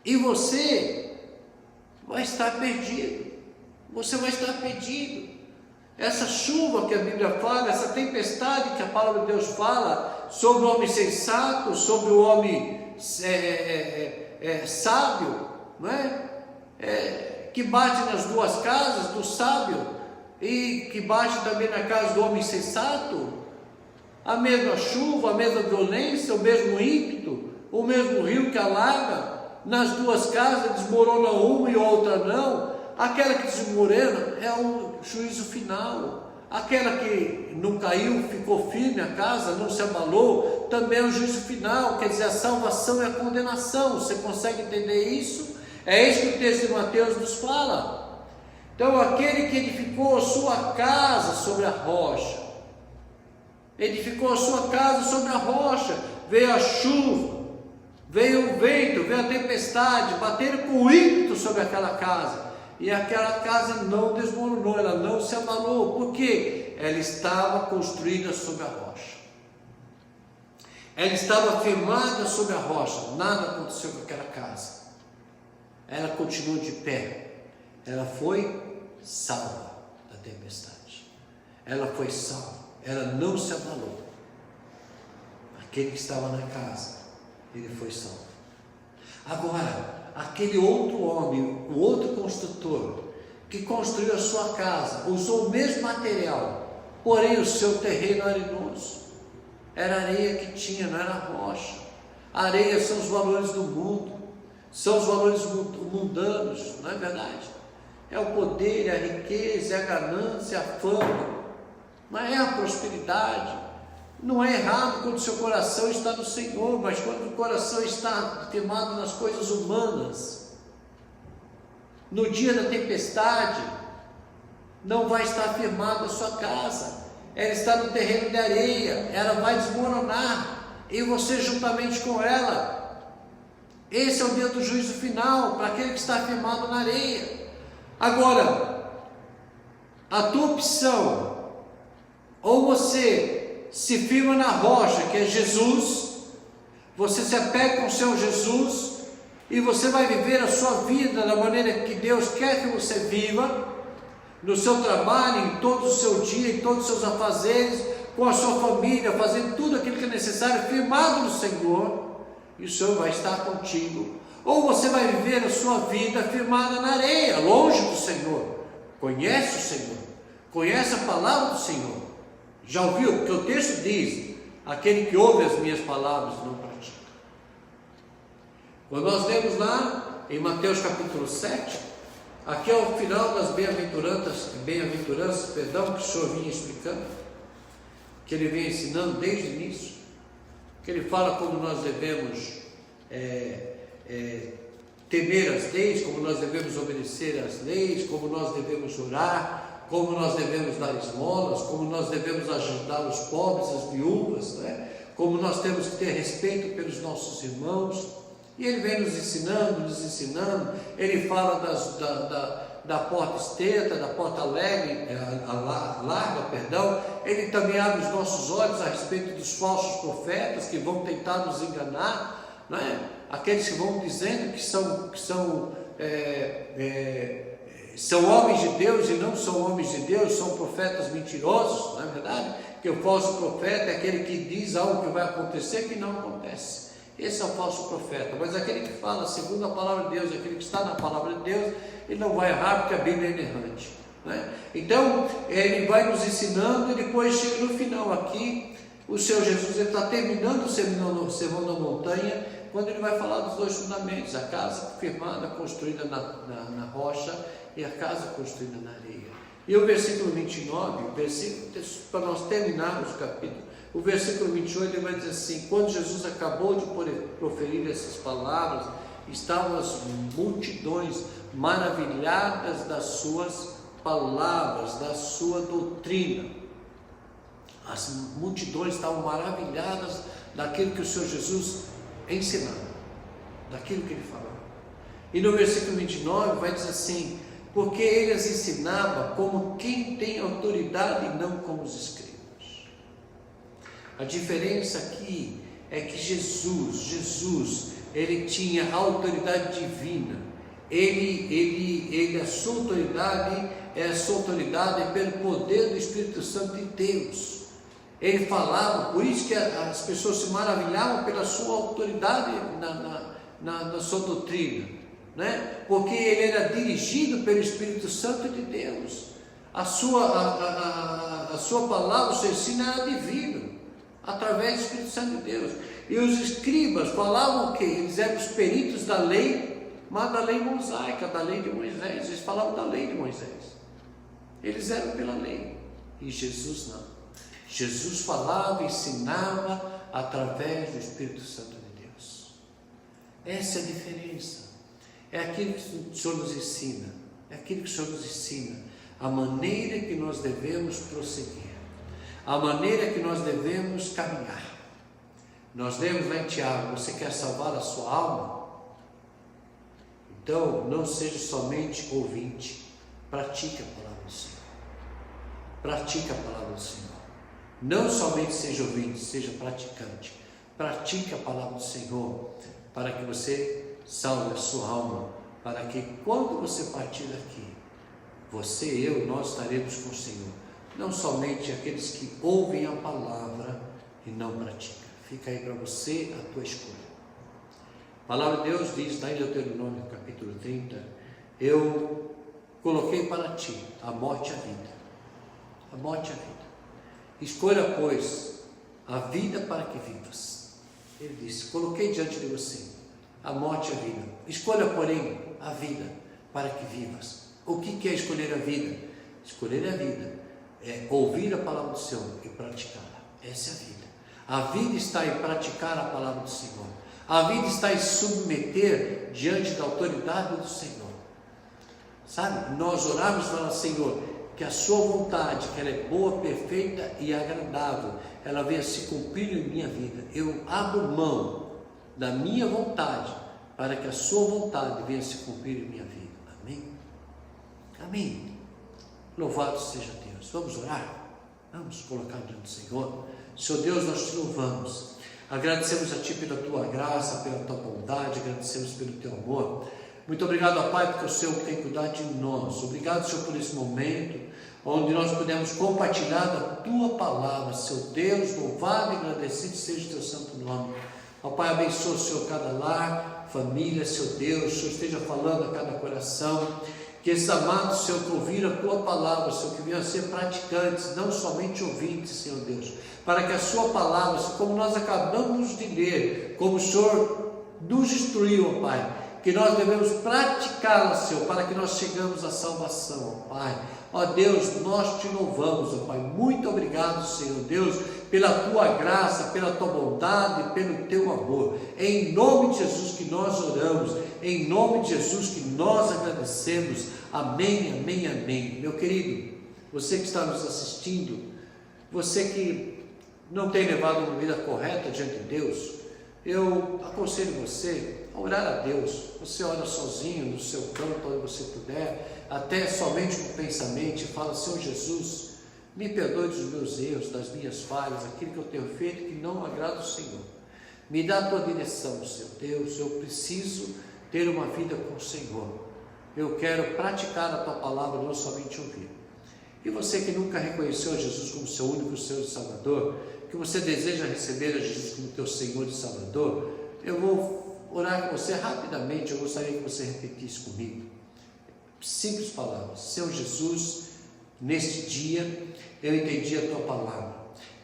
S1: e você vai estar perdido, Essa chuva que a Bíblia fala, essa tempestade que a palavra de Deus fala, sobre o homem sensato, sobre o homem sábio, não é? Que bate nas duas casas do sábio e que bate também na casa do homem sensato, a mesma chuva, a mesma violência, o mesmo ímpeto, o mesmo rio que alaga, nas duas casas desmorona uma e outra não. Aquela que desmorona é o juízo final, aquela que não caiu, ficou firme a casa, não se abalou, também é o juízo final, quer dizer, a salvação e a condenação. Você consegue entender isso? É isso que o texto de Mateus nos fala. Então, aquele que edificou a sua casa sobre a rocha, veio a chuva, veio o vento, veio a tempestade, bateram com ímpeto sobre aquela casa, e aquela casa não desmoronou, ela não se abalou, porque ela estava construída sobre a rocha, ela estava firmada sobre a rocha, nada aconteceu com aquela casa, ela continuou de pé, ela foi salva da tempestade, ela foi salva, ela não se abalou. Aquele que estava na casa, ele foi salvo. Agora, aquele outro homem, o outro construtor, que construiu a sua casa, usou o mesmo material, porém o seu terreno era arenoso, era areia que tinha, não era rocha. A areia são os valores do mundo, são os valores mundanos, não é verdade? É o poder, é a riqueza, é a ganância, é a fama, não é a prosperidade. Não é errado quando o seu coração está no Senhor, mas quando o coração está firmado nas coisas humanas, no dia da tempestade, não vai estar firmado a sua casa, ela está no terreno de areia, ela vai desmoronar, e você juntamente com ela. Esse é o dia do juízo final, para aquele que está firmado na areia. Agora, a tua opção, ou você se firma na rocha, que é Jesus, você se apega com o seu Jesus, e você vai viver a sua vida da maneira que Deus quer que você viva, no seu trabalho, em todo o seu dia, em todos os seus afazeres, com a sua família, fazendo tudo aquilo que é necessário, firmado no Senhor, e o Senhor vai estar contigo. Ou você vai viver a sua vida firmada na areia, longe do Senhor. Conhece o Senhor, conhece a palavra do Senhor. Já ouviu? Porque o texto diz: aquele que ouve as minhas palavras e não pratica. Quando nós lemos lá em Mateus capítulo 7, aqui é o final das bem-aventuranças, que o Senhor vinha explicando, que ele vem ensinando desde o início, que ele fala como nós devemos temer as leis, como nós devemos obedecer às leis, como nós devemos orar, como nós devemos dar esmolas, como nós devemos ajudar os pobres, as viúvas, né? Como nós temos que ter respeito pelos nossos irmãos. E ele vem nos ensinando. Ele fala da porta estreita, da porta larga, perdão. Ele também abre os nossos olhos a respeito dos falsos profetas que vão tentar nos enganar, né? Aqueles que vão dizendo que são homens de Deus e não são homens de Deus, são profetas mentirosos, não é verdade? Que o falso profeta é aquele que diz algo que vai acontecer que não acontece. Esse é o falso profeta. Mas aquele que fala segundo a palavra de Deus, aquele que está na palavra de Deus, ele não vai errar, porque a Bíblia é inerrante, né? Então ele vai nos ensinando, e depois chega no final aqui, o Senhor Jesus está terminando o sermão da montanha, quando ele vai falar dos dois fundamentos: a casa firmada, construída na rocha, e a casa construída na areia. E o versículo 29, para nós terminarmos o capítulo, o versículo 28, ele vai dizer assim: quando Jesus acabou de proferir essas palavras, estavam as multidões maravilhadas das suas palavras, da sua doutrina. As multidões estavam maravilhadas daquilo que o Senhor Jesus ensinava, daquilo que ele falava. E no versículo 29 vai dizer assim: porque ele as ensinava como quem tem autoridade e não como os escribas. A diferença aqui é que Jesus, ele tinha autoridade divina. A sua autoridade é pelo poder do Espírito Santo de Deus. Ele falava, por isso que as pessoas se maravilhavam pela sua autoridade na sua doutrina, né? Porque ele era dirigido pelo Espírito Santo de Deus. A sua palavra, o seu ensino era divino, através do Espírito Santo de Deus. E os escribas falavam o quê? Eles eram os peritos da lei, mas da lei mosaica, da lei de Moisés. Eles falavam da lei de Moisés. Eles eram pela lei. E Jesus não. Jesus falava, ensinava através do Espírito Santo de Deus. Essa é a diferença. É aquilo que o Senhor nos ensina. É aquilo que o Senhor nos ensina. A maneira que nós devemos prosseguir. A maneira que nós devemos caminhar. Nós lemos lá em Tiago: você quer salvar a sua alma? Então não seja somente ouvinte. Pratique a palavra do Senhor. Pratique a palavra do Senhor. Não somente seja ouvinte, seja praticante. Pratique a palavra do Senhor, para que você salve a sua alma, para que quando você partir daqui, você e eu, nós estaremos com o Senhor. Não somente aqueles que ouvem a palavra e não praticam. Fica aí para você a tua escolha. A palavra de Deus diz, está em Deuteronômio capítulo 30, eu coloquei para ti a morte e a vida. A morte e a vida. Escolha, pois, a vida para que vivas. Ele disse, coloquei diante de você a morte e a vida. Escolha, porém, a vida para que vivas. O que é escolher a vida? Escolher a vida é ouvir a palavra do Senhor e praticá-la. Essa é a vida. A vida está em praticar a palavra do Senhor. A vida está em submeter diante da autoridade do Senhor. Sabe, nós oramos e falamos, Senhor, que a sua vontade, que ela é boa, perfeita e agradável, ela venha se cumprir em minha vida. Eu abro mão da minha vontade para que a sua vontade venha se cumprir em minha vida. Amém? Amém. Louvado seja Deus. Vamos orar? Vamos colocar diante do Senhor. Senhor Deus, nós te louvamos. Agradecemos a Ti pela Tua graça, pela Tua bondade, agradecemos pelo Teu amor. Muito obrigado, ó Pai, porque o Senhor tem cuidado de nós. Obrigado, Senhor, por esse momento, onde nós podemos compartilhar a Tua palavra. Seu Deus, louvado e agradecido seja o Teu santo nome. Ó Pai, abençoa, Senhor, cada lar, família, Seu Deus, o Senhor esteja falando a cada coração. Que esses amados, Senhor, que ouviram a Tua palavra, Senhor, que venham a ser praticantes, não somente ouvintes, Senhor Deus, para que a Sua palavra, Senhor, como nós acabamos de ler, como o Senhor nos instruiu, ó Pai, que nós devemos praticá-la, Senhor, para que nós chegamos à salvação, ó Pai. Ó Deus, nós te louvamos, ó Pai. Muito obrigado, Senhor Deus, pela Tua graça, pela Tua bondade, pelo Teu amor. Em nome de Jesus que nós oramos, em nome de Jesus que nós agradecemos. Amém, amém, amém. Meu querido, você que está nos assistindo, você que não tem levado uma vida correta diante de Deus, eu aconselho você a orar a Deus. Você ora sozinho, no seu canto, onde você puder, até somente com pensamento, e fala, Senhor Jesus, me perdoe dos meus erros, das minhas falhas, aquilo que eu tenho feito que não agrada o Senhor. Me dá a Tua direção, Senhor Deus, eu preciso ter uma vida com o Senhor. Eu quero praticar a Tua palavra, não somente ouvir. E você que nunca reconheceu a Jesus como seu único Senhor e Salvador, que você deseja receber a Jesus como teu Senhor e Salvador, eu vou orar com você rapidamente. Eu gostaria que você repetisse comigo. Simples palavras. Senhor Jesus, neste dia eu entendi a Tua palavra.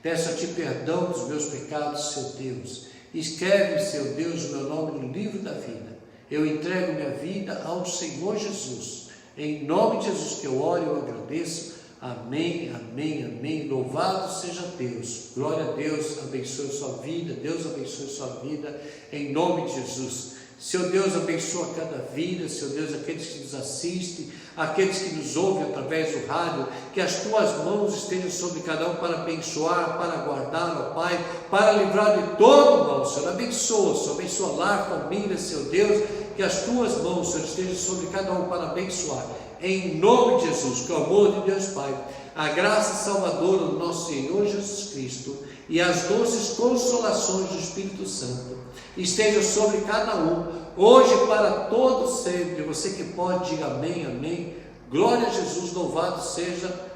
S1: Peço a Ti perdão dos meus pecados, Senhor Deus. Escreve, Senhor Deus, o meu nome no livro da vida. Eu entrego minha vida ao Senhor Jesus. Em nome de Jesus que eu oro e eu agradeço. Amém, amém, amém. Louvado seja Deus. Glória a Deus. Abençoe sua vida. Deus abençoe sua vida. Em nome de Jesus. Senhor Deus, abençoa cada vida. Senhor Deus, aqueles que nos assistem, aqueles que nos ouvem através do rádio, que as Tuas mãos estejam sobre cada um para abençoar, para guardar, ó Pai, para livrar de todo mal, Senhor. Abençoa, Senhor, abençoa lá, família, Senhor Deus, que as Tuas mãos, Senhor, estejam sobre cada um para abençoar. Em nome de Jesus, que o amor de Deus Pai, a graça salvadora do nosso Senhor Jesus Cristo e as doces consolações do Espírito Santo estejam sobre cada um, hoje e para todos sempre. Você que pode, diga amém, amém. Glória a Jesus, louvado seja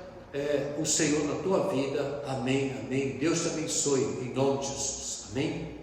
S1: o Senhor na tua vida. Amém, amém. Deus te abençoe, em nome de Jesus. Amém.